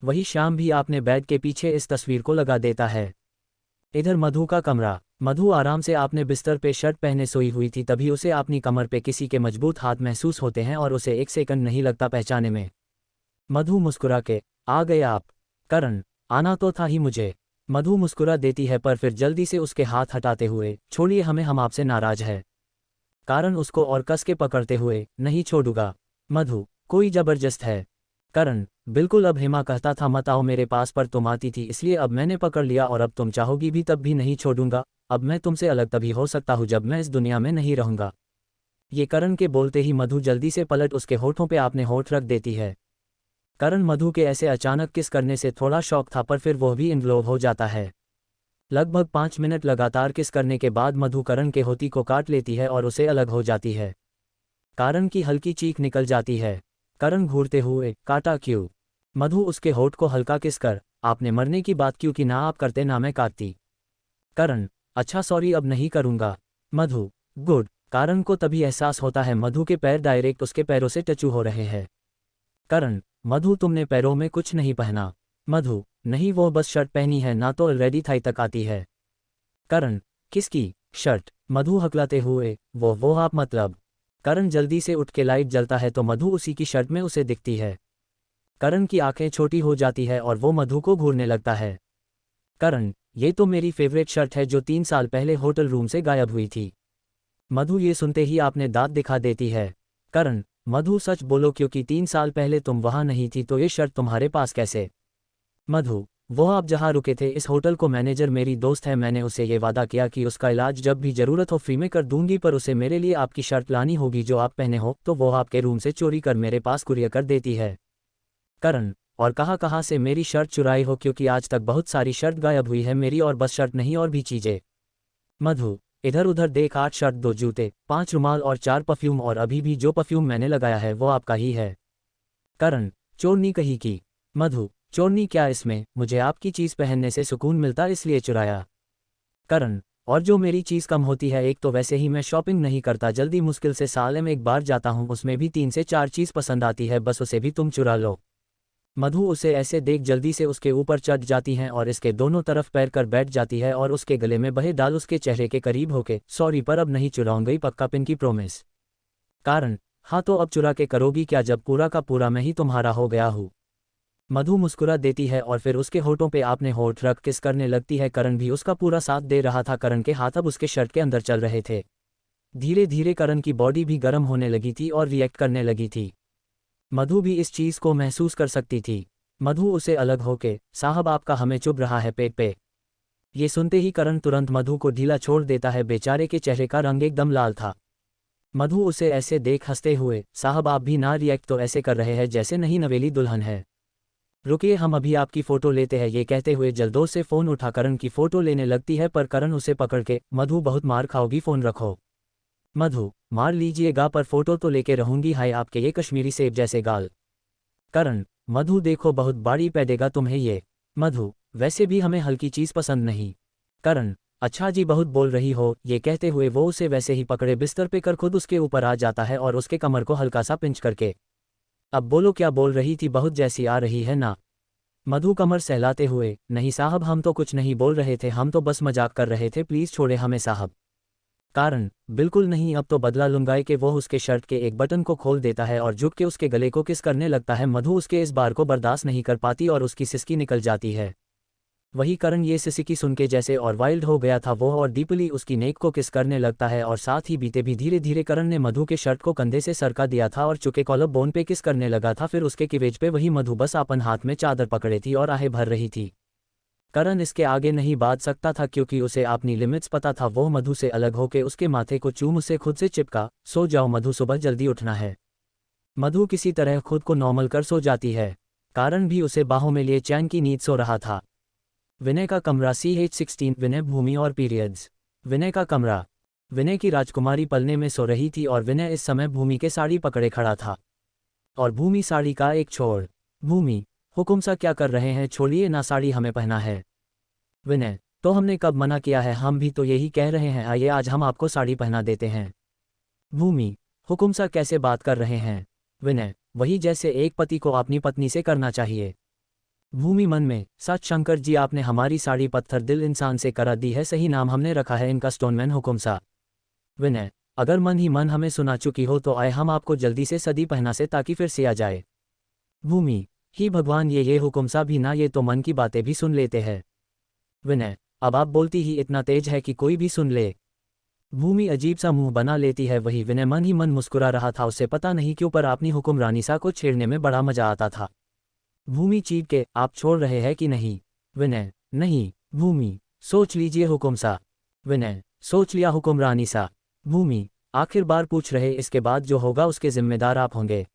वही श्याम भी अपने बेड के पीछे इस तस्वीर को लगा देता है। इधर मधु का कमरा। मधु आराम से अपने बिस्तर पे शर्ट पहने सोई हुई थी, तभी उसे अपनी कमर पे किसी के मजबूत हाथ महसूस होते हैं और उसे 1 सेकंड नहीं लगता पहचाने में। मधु मुस्कुरा के, आ गए आप? करण, आना तो था ही मुझे। मधु मुस्कुरा देती है पर फिर जल्दी से उसके हाथ हटाते हुए, छोड़िए हमें, हम आपसे नाराज है। कारण उसको और कस के पकड़ते हुए, नहीं छोड़ूंगा। मधु, कोई जबरदस्त है? करण, बिल्कुल, अब हेमा कहता था मत आओ मेरे पास, पर तुम आती थी इसलिए अब मैंने पकड़ लिया, और अब तुम चाहोगी भी तब भी नहीं छोड़ूंगा। अब मैं तुमसे अलग तभी हो सकता हूँ जब मैं इस दुनिया में नहीं रहूंगा। ये करण के बोलते ही मधु जल्दी से पलट उसके होठों पे अपने होठ रख देती है। करण मधु के ऐसे अचानक किस करने से थोड़ा शौक था पर फिर वह भी इन्वॉल्व हो जाता है। लगभग 5 मिनट लगातार किस करने के बाद मधु करण के होठी को काट लेती है और उसे अलग हो जाती है। करण की हल्की चीख निकल जाती है। करण घूरते हुए, काटा क्यों? मधु उसके होठ को हल्का किस कर, आपने मरने की बात क्यों की? ना आप करते ना मैं काटती। करण, अच्छा सॉरी अब नहीं करूँगा। मधु, गुड। करण को तभी एहसास होता है मधु के पैर डायरेक्ट उसके पैरों से टचू हो रहे हैं। करण, मधु तुमने पैरों में कुछ नहीं पहना। मधु, नहीं वो बस शर्ट पहनी है ना तो ऑलरेडी थाई तक आती है। करण, किसकी शर्ट? मधु हकलाते हुए, वो आप मतलब। करण जल्दी से उठ के लाइट जलता है तो मधु उसी की शर्ट में उसे दिखती है। करण की आंखें छोटी हो जाती है और वो मधु को घूरने लगता है। करण, ये तो मेरी फेवरेट शर्ट है जो 3 साल पहले होटल रूम से गायब हुई थी। मधु ये सुनते ही आपने दांत दिखा देती है। करण, मधु सच बोलो क्योंकि 3 साल पहले तुम वहां नहीं थी तो ये शर्ट तुम्हारे पास कैसे? मधु, वो आप जहां रुके थे इस होटल को मैनेजर मेरी दोस्त है, मैंने उसे ये वादा किया कि उसका इलाज जब भी ज़रूरत हो फ्री में कर दूंगी, पर उसे मेरे लिए आपकी शर्ट लानी होगी जो आप पहने हो, तो वो आपके रूम से चोरी कर मेरे पास कुरियर कर देती है। करण, और कहाँ से मेरी शर्ट चुराई हो क्योंकि आज तक बहुत सारी शर्ट गायब हुई है मेरी, और बस शर्ट नहीं और भी चीज़ें। मधु, इधर उधर देख, 8 शर्ट 2 जूते 5 रुमाल और 4 परफ्यूम, और अभी भी जो परफ्यूम मैंने लगाया है वो आपका ही है। करण, चोरनी कहीं की। मधु, चोरनी क्या इसमें, मुझे आपकी चीज़ पहनने से सुकून मिलता इसलिए चुराया। करण, और जो मेरी चीज़ कम होती है, एक तो वैसे ही मैं शॉपिंग नहीं करता जल्दी, मुश्किल से साल में एक बार जाता हूँ, उसमें भी 3 से 4 चीज़ पसंद आती है, बस उसे भी तुम चुरा लो। मधु उसे ऐसे देख जल्दी से उसके ऊपर चढ़ जाती हैं और इसके दोनों तरफ पैर कर बैठ जाती है और उसके गले में बहे डाल उसके चेहरे के करीब होके, सॉरी पर अब नहीं चुराऊंगी, पक्का पिन की प्रोमिस। कारण, हाँ तो अब चुरा के करोगी क्या जब पूरा का पूरा मैं ही तुम्हारा हो गया हूँ? मधु मुस्कुरा देती है और फिर उसके होठों पे आपने होठ रख किस करने लगती है। करण भी उसका पूरा साथ दे रहा था। करण के हाथ अब उसके शर्ट के अंदर चल रहे थे। धीरे धीरे करण की बॉडी भी गर्म होने लगी थी और रिएक्ट करने लगी थी। मधु भी इस चीज़ को महसूस कर सकती थी। मधु उसे अलग होके, साहब आपका हमें चुभ रहा है पेट पे। ये सुनते ही करण तुरंत मधु को ढीला छोड़ देता है। बेचारे के चेहरे का रंग एकदम लाल था। मधु उसे ऐसे देख हंसते हुए, साहब आप भी ना रिएक्ट तो ऐसे कर रहे हैं जैसे नहीं नवेली दुल्हन है। रुकिए हम अभी आपकी फ़ोटो लेते हैं। ये कहते हुए जल्दों से फ़ोन उठा करण की फ़ोटो लेने लगती है, पर करण उसे पकड़ के, मधु बहुत मार खाओगी, फ़ोन रखो। मधु, मार लीजिएगा पर फ़ोटो तो लेके रहूंगी, हाय आपके ये कश्मीरी सेब जैसे गाल। करण, मधु देखो बहुत बाड़ी पैदेगा तुम्हें ये। मधु, वैसे भी हमें हल्की चीज़ पसंद नहीं। करण, अच्छा जी बहुत बोल रही हो। ये कहते हुए वो उसे वैसे ही पकड़े बिस्तर पे कर खुद उसके ऊपर आ जाता है और उसके कमर को हल्का सा पिंच करके, अब बोलो क्या बोल रही थी, बहुत जैसी आ रही है ना? मधु कमर सहलाते हुए, नहीं साहब हम तो कुछ नहीं बोल रहे थे, हम तो बस मजाक कर रहे थे, प्लीज़ छोड़े हमें साहब। कारण, बिल्कुल नहीं अब तो बदला लूंगा कि वो उसके शर्ट के एक बटन को खोल देता है और झुक के उसके गले को किस करने लगता है। मधु उसके इस बार को बर्दाश्त नहीं कर पाती और उसकी सिसकी निकल जाती है। वही करण ये सिसकी सुन के जैसे और वाइल्ड हो गया था वो, और डीपली उसकी नेक को किस करने लगता है और साथ ही बीते भी धीरे धीरे करण ने मधु के शर्ट को कंधे से सरका दिया था और चुके कॉलर बोन पे किस करने लगा था। फिर उसके किवेज पे वही मधु बस अपन हाथ में चादर पकड़े थी और आहें भर रही थी। करण इसके आगे नहीं बात सकता था क्योंकि उसे अपनी लिमिट्स पता था। वो मधु से अलग होके उसके माथे को चूम उसे खुद से चिपका, सो जाओ मधु सुबह जल्दी उठना है। मधु किसी तरह खुद को नॉर्मल कर सो जाती है। कारण भी उसे बाहों में लिए चैन की नींद सो रहा था। विनय का कमरा CH16। विनय, भूमि और पीरियड्स। विनय का कमरा। विनय की राजकुमारी पलने में सो रही थी और विनय इस समय भूमि के साड़ी पकड़े खड़ा था और भूमि साड़ी का एक छोड़। भूमि, हुकुम सा क्या कर रहे हैं, छोड़िए ना, साड़ी हमें पहना है। विनय, तो हमने कब मना किया है, हम भी तो यही कह रहे हैं, आइए आज हम आपको साड़ी पहना देते हैं। भूमि, हुकुम सा कैसे बात कर रहे हैं? विनय, वही जैसे एक पति को अपनी पत्नी से करना चाहिए। भूमि मन में, सच शंकर जी आपने हमारी साड़ी पत्थर दिल इंसान से करा दी है, सही नाम हमने रखा है इनका स्टोनमैन हुकुम सा। विनय, अगर मन ही मन हमें सुना चुकी हो तो आए हम आपको जल्दी से सदी पहना से ताकि फिर से आ जाए। भूमि, ही भगवान, ये हुकुम सा भी ना, ये तो मन की बातें भी सुन लेते हैं। विनय, अब आप बोलती ही इतना तेज है कि कोई भी सुन ले। भूमि अजीब सा मुंह बना लेती है। वही विनय मन ही मन मुस्कुरा रहा था, उसे पता नहीं क्यों पर अपनी हुक्मरानी सा को छेड़ने में बड़ा मजा आता था। भूमि चीख के, आप छोड़ रहे हैं कि नहीं? विनय, नहीं। भूमि, सोच लीजिए हुकुम सा। विनय, सोच लिया हुक्मरानी सा। भूमि, आखिर बार पूछ रहे, इसके बाद जो होगा उसके जिम्मेदार आप होंगे।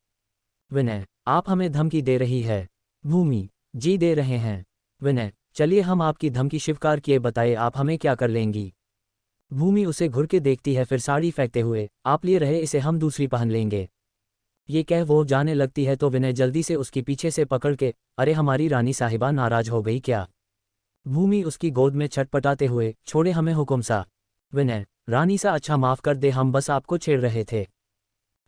विनय, आप हमें धमकी दे रही है? भूमि, जी दे रहे हैं। विनय, चलिए हम आपकी धमकी स्वीकार किए बताए आप हमें क्या कर लेंगी। भूमि उसे घुर के देखती है, फिर साड़ी फेंकते हुए, आप लिए रहे इसे हम दूसरी पहन लेंगे। ये कह वो जाने लगती है तो विनय जल्दी से उसकी पीछे से पकड़ के, अरे हमारी रानी साहिबा नाराज हो गई क्या। भूमि उसकी गोद में छटपटाते हुए, छोड़े हमें हुकुम सा। विनय, रानी सा अच्छा माफ कर दे, हम बस आपको छेड़ रहे थे।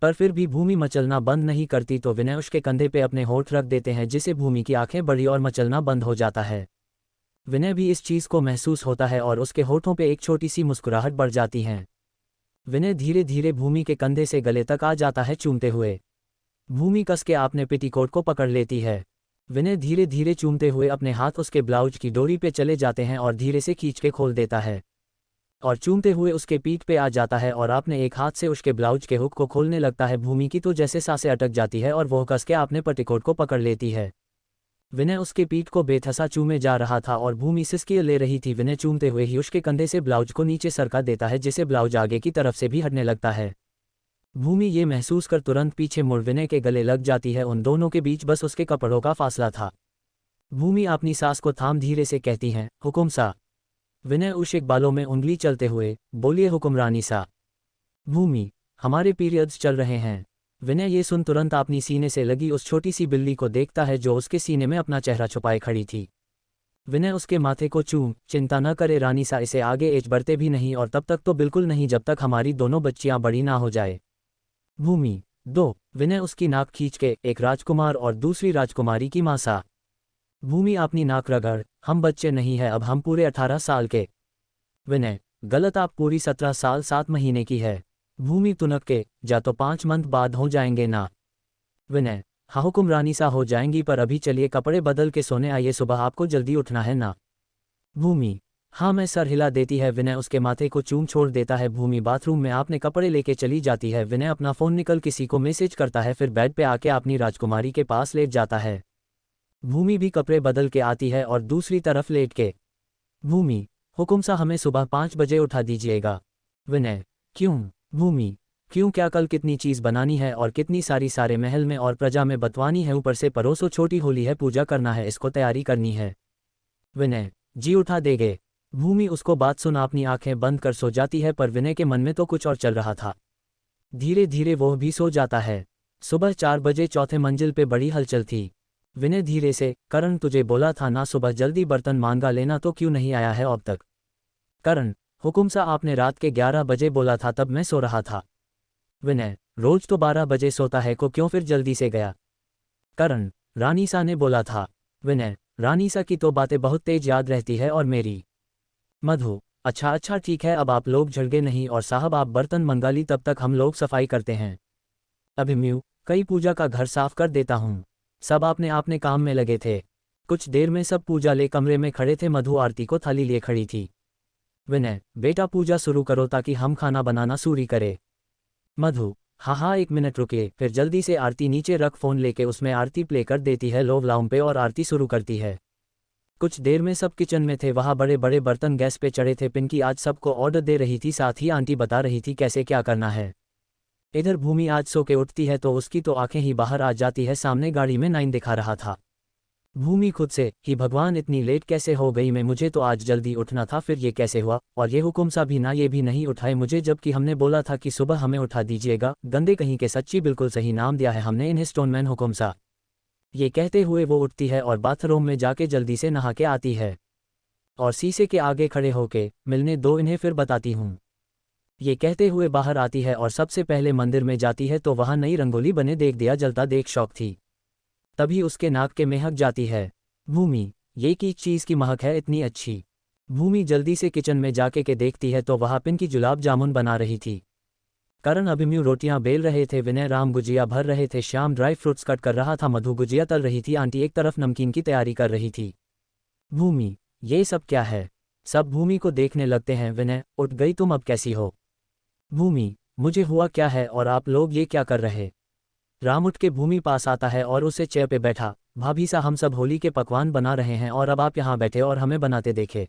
पर फिर भी भूमि मचलना बंद नहीं करती तो विनय उसके कंधे पे अपने होठ रख देते हैं, जिससे भूमि की आंखें बड़ी और मचलना बंद हो जाता है। विनय भी इस चीज को महसूस होता है और उसके होठों पे एक छोटी सी मुस्कुराहट बढ़ जाती है। विनय धीरे धीरे भूमि के कंधे से गले तक आ जाता है चूमते हुए। भूमि कस के आपने पेटीकोट को पकड़ लेती है। विनय धीरे धीरे चूमते हुए अपने हाथ उसके ब्लाउज की डोरी पे चले जाते हैं और धीरे से खींच के खोल देता है, और चूमते हुए उसके पीठ पे आ जाता है और आपने एक हाथ से उसके ब्लाउज के हुक को खोलने लगता है। भूमि की तो जैसे सांसें अटक जाती है और वह कस के आपने पेटीकोट को पकड़ लेती है। विनय उसके पीठ को बेथसा चूमे जा रहा था और भूमि सिसकी ले रही थी। विनय चूमते हुए ही उसके कंधे से ब्लाउज को नीचे सरका देता है, जिससे ब्लाउज आगे की तरफ से भी हटने लगता है। भूमि ये महसूस कर तुरंत पीछे मुड़ विनय के गले लग जाती है। उन दोनों के बीच बस उसके कपड़ों का फासला था। भूमि अपनी सांस को थाम धीरे से कहती हैं, हुकुम सा। विनय उशिक बालों में उंगली चलते हुए, बोलिए हुक्मरानी सा। भूमि, हमारे पीरियड्स चल रहे हैं। विनय ये सुन तुरंत अपनी सीने से लगी उस छोटी सी बिल्ली को देखता है जो उसके सीने में अपना चेहरा छुपाए खड़ी थी। विनय उसके माथे को चूम, चिंता न करे रानी सा, इसे आगे एज बढ़ते भी नहीं और तब तक तो बिल्कुल नहीं जब तक हमारी दोनों बच्चियां बड़ी ना हो जाए। भूमि, दो। विनय उसकी नाक खींच के, एक राजकुमार और दूसरी राजकुमारी की मां सा। भूमि अपनी नाक रगड़, हम बच्चे नहीं है, अब हम पूरे 18 साल के। विनय, गलत, आप पूरी 17 साल 7 महीने की है। भूमि तुनक के, जा तो 5 मंथ बाद हो जाएंगे ना। विनय, हाँ हुक्मरानी सा हो जाएंगी, पर अभी चलिए कपड़े बदल के सोने आइए, सुबह आपको जल्दी उठना है ना। भूमि, हाँ मैं सर हिला देती है। विनय उसके माथे को चूम छोड़ देता है। भूमि बाथरूम में आपने कपड़े लेके चली जाती है। विनय अपना फ़ोन निकल किसी को मैसेज करता है, फिर बेड पे आके अपनी राजकुमारी के पास लेट जाता है। भूमि भी कपड़े बदल के आती है और दूसरी तरफ लेट के, भूमि, हुकुम सा हमें सुबह 5 बजे उठा दीजिएगा। विनय, क्यों। भूमि, क्यों क्या, कल कितनी चीज़ बनानी है और कितनी सारी सारे महल में और प्रजा में बतवानी है, ऊपर से परोसो छोटी होली है, पूजा करना है, इसको तैयारी करनी है। विनय, जी उठा देगे। भूमि उसको बात सुन अपनी आंखें बंद कर सो जाती है, पर विनय के मन में तो कुछ और चल रहा था। धीरे धीरे वह भी सो जाता है। सुबह 4 बजे चौथे मंजिल पे बड़ी हलचल थी। विनय धीरे से, करण तुझे बोला था ना सुबह जल्दी बर्तन मांगा लेना, तो क्यों नहीं आया है अब तक। करण, हुकुम सा आपने रात के 11 बजे बोला था, तब मैं सो रहा था। विनय, रोज तो 12 बजे सोता है को क्यों फिर जल्दी से गया। करण, रानी सा ने बोला था। विनय, रानी सा की तो बातें बहुत तेज याद रहती है और मेरी। मधु, अच्छा अच्छा ठीक है, अब आप लोग झड़गे नहीं और साहब आप बर्तन मंगा ली, तब तक हम लोग सफाई करते हैं। अभिमन्यु, कई पूजा का घर साफ कर देता हूँ। सब आपने काम में लगे थे। कुछ देर में सब पूजा ले कमरे में खड़े थे। मधु आरती को थाली लिए खड़ी थी। विनय, बेटा पूजा शुरू करो ताकि हम खाना बनाना शुरू करें। मधु, हाँ हाँ 1 मिनट रुकिए। फिर जल्दी से आरती नीचे रख, फ़ोन लेके उसमें आरती प्ले कर देती है लो वॉल्यूम पे और आरती शुरू करती है। कुछ देर में सब किचन में थे, वहाँ बड़े बड़े बर्तन गैस पे चढ़े थे। पिंकी आज सबको ऑर्डर दे रही थी, साथ ही आंटी बता रही थी कैसे क्या करना है। इधर भूमि आज सो के उठती है तो उसकी तो आंखें ही बाहर आ जाती है। सामने गाड़ी में 9 दिखा रहा था। भूमि खुद से, ही भगवान इतनी लेट कैसे हो गई मैं, मुझे तो आज जल्दी उठना था, फिर ये कैसे हुआ। और ये हुकुम सा भी ना, ये भी नहीं उठाए मुझे, जबकि हमने बोला था कि सुबह हमें उठा दीजिएगा। गंदे कहीं के, सच्ची बिल्कुल सही नाम दिया है हमने इन्हें, स्टोनमैन हुकुम सा। ये कहते हुए वो उठती है और बाथरूम में जाके जल्दी से नहा के आती है और शीशे के आगे खड़े होके, मिलने दो इन्हें फिर बताती हूँ। ये कहते हुए बाहर आती है और सबसे पहले मंदिर में जाती है तो वहाँ नई रंगोली बने देख दिया जलता देख शौक थी। तभी उसके नाक के महक जाती है। भूमि, ये की चीज़ की महक है इतनी अच्छी। भूमि जल्दी से किचन में जाके के देखती है तो वहाँ पिंकी गुलाब जामुन बना रही थी। करण अभिमन्यु रोटियां बेल रहे थे। विनय राम गुजिया भर रहे थे। श्याम ड्राई फ्रूट्स कट कर रहा था। मधु गुजिया तल रही थी। आंटी एक तरफ नमकीन की तैयारी कर रही थी। भूमि, ये सब क्या है। सब भूमि को देखने लगते हैं। विनय, उठ गई तुम, अब कैसी हो। भूमि, मुझे हुआ क्या है और आप लोग ये क्या कर रहे। राम उठ के भूमि पास आता है और उसे चेयर पे बैठा, भाभी सा हम सब होली के पकवान बना रहे हैं और अब आप यहाँ बैठे और हमें बनाते देखे।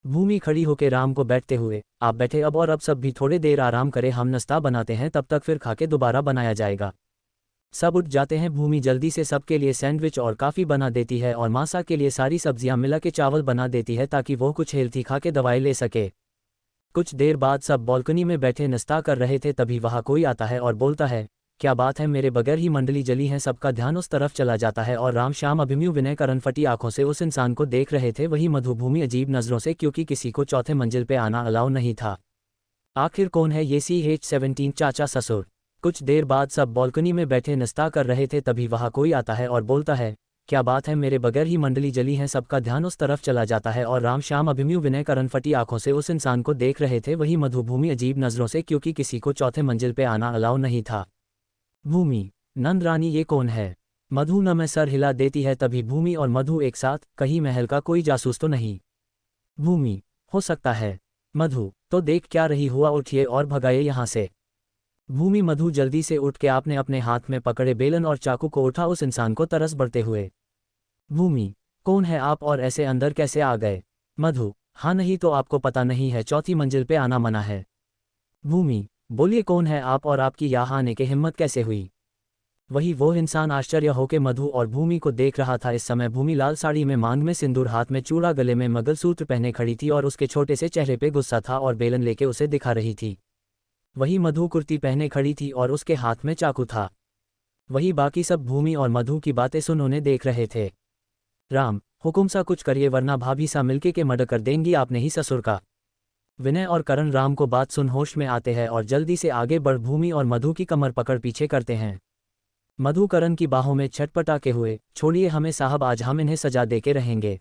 भूमि खड़ी होके राम को बैठते हुए, आप बैठे अब, और अब सब भी थोड़े देर आराम करें, हम नाश्ता बनाते हैं, तब तक फिर खा के दोबारा बनाया जाएगा। सब उठ जाते हैं। भूमि जल्दी से सबके लिए सैंडविच और काफ़ी बना देती है और मासा के लिए सारी सब्जियां मिला के चावल बना देती है ताकि वो कुछ हेल्थी खा के दवाई ले सके। कुछ देर बाद सब बालकनी में बैठे नाश्ता कर रहे थे, तभी वहाँ कोई आता है और बोलता है, क्या बात है, मेरे बगैर ही मंडली जली है। सबका ध्यान उस तरफ चला जाता है और राम श्याम अभिमन्यु विनय करण फटी आंखों से उस इंसान को देख रहे थे। वही मधु, भूमि अजीब नज़रों से, क्योंकि किसी को चौथे मंजिल पे आना अलाउ नहीं था। आखिर कौन है ये CH-17 चाचा ससुर? कुछ देर बाद सब बालकनी में बैठे नाश्ता कर रहे थे, तभी वहाँ कोई आता है और बोलता है, क्या बात है, मेरे बगैर ही मंडली जली है। सबका ध्यान उस तरफ चला जाता है और राम श्याम अभिमन्यु विनय करण फटी आंखों से उस इंसान को देख रहे थे। वही मधु, भूमि अजीब नज़रों से, क्योंकि किसी को चौथे मंजिल पे आना अलाउ नहीं था। भूमि, नंद रानी ये कौन है? मधु न में सर हिला देती है। तभी भूमि और मधु एक साथ, कहीं महल का कोई जासूस तो नहीं? भूमि, हो सकता है। मधु, तो देख क्या रही हुआ, उठिए और भगाइए यहाँ से। भूमि, मधु जल्दी से उठ के आपने अपने हाथ में पकड़े बेलन और चाकू को उठा उस इंसान को तरस बढ़ते हुए। भूमि, कौन है आप और ऐसे अंदर कैसे आ गए? मधु, हाँ नहीं तो आपको पता नहीं है, चौथी मंजिल पे आना मना है। भूमि, बोलिए कौन है आप और आपकी यहाँ आने की हिम्मत कैसे हुई? वही वो इंसान आश्चर्य होके मधु और भूमि को देख रहा था। इस समय भूमि लाल साड़ी में, मांग में सिंदूर, हाथ में चूड़ा, गले में मंगलसूत्र पहने खड़ी थी और उसके छोटे से चेहरे पे गुस्सा था और बेलन लेके उसे दिखा रही थी। वही मधु कुर्ती पहने खड़ी थी और उसके हाथ में चाकू था। वही बाकी सब भूमि और मधु की बातें सुन उन्हें देख रहे थे। राम, हुकुम सा कुछ करिए वरना भाभी सा मिलके के मर्डर कर देंगी आपने ही ससुर का। विनय और करण राम को बात सुन होश में आते हैं और जल्दी से आगे बढ़ भूमि और मधु की कमर पकड़ पीछे करते हैं। मधु करण की बाहों में छटपटाके हुए, छोड़िए हमें साहब, आज हम इन्हें सजा देके रहेंगे।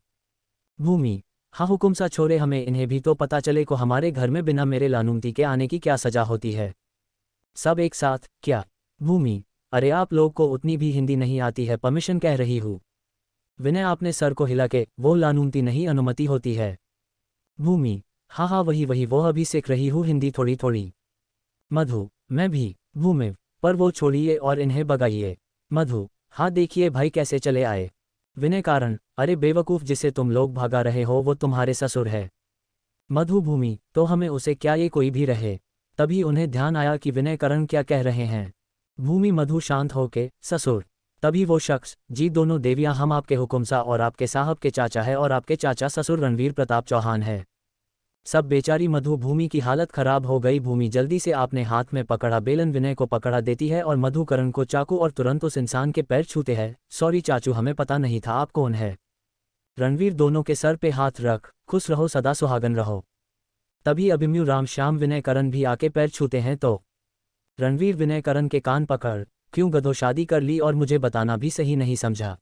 भूमि, हाँ हुकुम सा छोड़े हमें, इन्हें भी तो पता चले को हमारे घर में बिना मेरे लानूमती के आने की क्या सजा होती है। सब एक साथ, क्या? भूमि, अरे आप लोग को उतनी भी हिंदी नहीं आती है, परमिशन कह रही हूँ। विनय आपने सर को हिला के, वो लानूमती नहीं, अनुमति होती है। भूमि, हाँ हाँ वही वो अभी सीख रही हूँ हिंदी थोड़ी थोड़ी। मधु, मैं भी। भूमि, पर वो छोड़िए और इन्हें भगाइए। मधु, हाँ देखिए भाई कैसे चले आए। विनय कारण, अरे बेवकूफ़, जिसे तुम लोग भगा रहे हो वो तुम्हारे ससुर है। मधु, भूमि, तो हमें उसे क्या, ये कोई भी रहे। तभी उन्हें ध्यान आया कि विनय करण क्या कह रहे हैं। भूमि, मधु शांत होके, ससुर। तभी वो शख्स, जी दोनों देवियां, हम आपके हुकुमसा और आपके साहब के चाचा है और आपके चाचा ससुर रणवीर प्रताप चौहान है। सब बेचारी मधु, भूमि की हालत खराब हो गई। भूमि जल्दी से आपने हाथ में पकड़ा बेलन विनय को पकड़ा देती है और मधु करण को चाकू और तुरंत उस इंसान के पैर छूते हैं। सॉरी चाचू, हमें पता नहीं था आप कौन है। रणवीर दोनों के सर पे हाथ रख, खुश रहो सदा सुहागन रहो। तभी अभिमन्यु, राम श्याम, विनय करण भी आके पैर छूते हैं तो रणवीर विनय करण के कान पकड़, क्यों गधो, शादी कर ली और मुझे बताना भी सही नहीं समझा।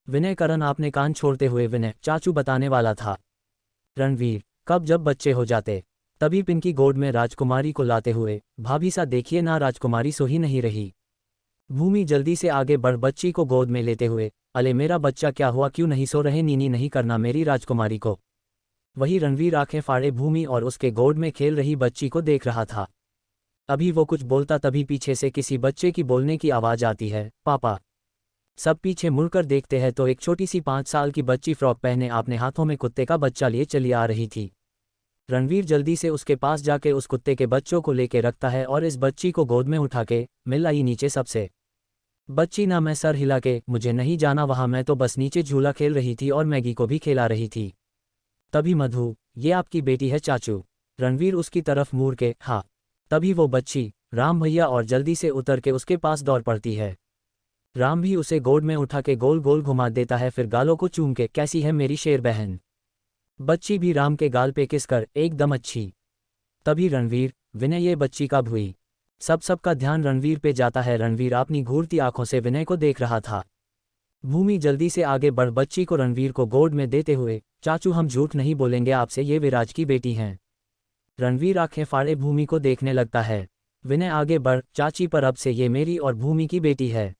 विनय करण आपने कान छोड़ते हुए, विनय चाचू बताने वाला था। रणवीर, कब, जब बच्चे हो जाते। तभी पिंकी गोद में राजकुमारी को लाते हुए, भाभी सा देखिए ना, राजकुमारी सो ही नहीं रही। भूमि जल्दी से आगे बढ़ बच्ची को गोद में लेते हुए, अले मेरा बच्चा क्या हुआ, क्यों नहीं सो रहे, नीनी नहीं करना मेरी राजकुमारी को। वही रणवीर आंखें फाड़े भूमि और उसके गोद में खेल रही बच्ची को देख रहा था। अभी वो कुछ बोलता तभी पीछे से किसी बच्चे की बोलने की आवाज़ आती है, पापा। सब पीछे मुड़कर देखते हैं तो एक छोटी सी 5 साल की बच्ची फ्रॉक पहने अपने हाथों में कुत्ते का बच्चा लिए चली आ रही थी। रणवीर जल्दी से उसके पास जाके उस कुत्ते के बच्चों को लेके रखता है और इस बच्ची को गोद में उठा के मिल आई नीचे सबसे। बच्ची ना, मैं सर हिला के, मुझे नहीं जाना वहाँ, मैं तो बस नीचे झूला खेल रही थी और मैगी को भी खिला रही थी। तभी मधु, ये आपकी बेटी है चाचू। रणवीर उसकी तरफ मुड़ के, हाँ। तभी वो बच्ची, राम भैया, और जल्दी से उतर के उसके पास दौड़ पड़ती है। राम भी उसे गोद में उठा के गोल गोल घुमा देता है, फिर गालों को चूम के, कैसी है मेरी शेर बहन। बच्ची भी राम के गाल पे किस कर, एकदम अच्छी। तभी रणवीर, विनय ये बच्ची कब हुई। सबका ध्यान रणवीर पे जाता है। रणवीर अपनी घूरती आंखों से विनय को देख रहा था। भूमि जल्दी से आगे बढ़ बच्ची को रणवीर को गोद में देते हुए, चाचू हम झूठ नहीं बोलेंगे आपसे, ये विराज की बेटी हैं। रणवीर आंखें फाड़े भूमि को देखने लगता है। विनय आगे बढ़, चाची पर अब से ये मेरी और भूमि की बेटी है।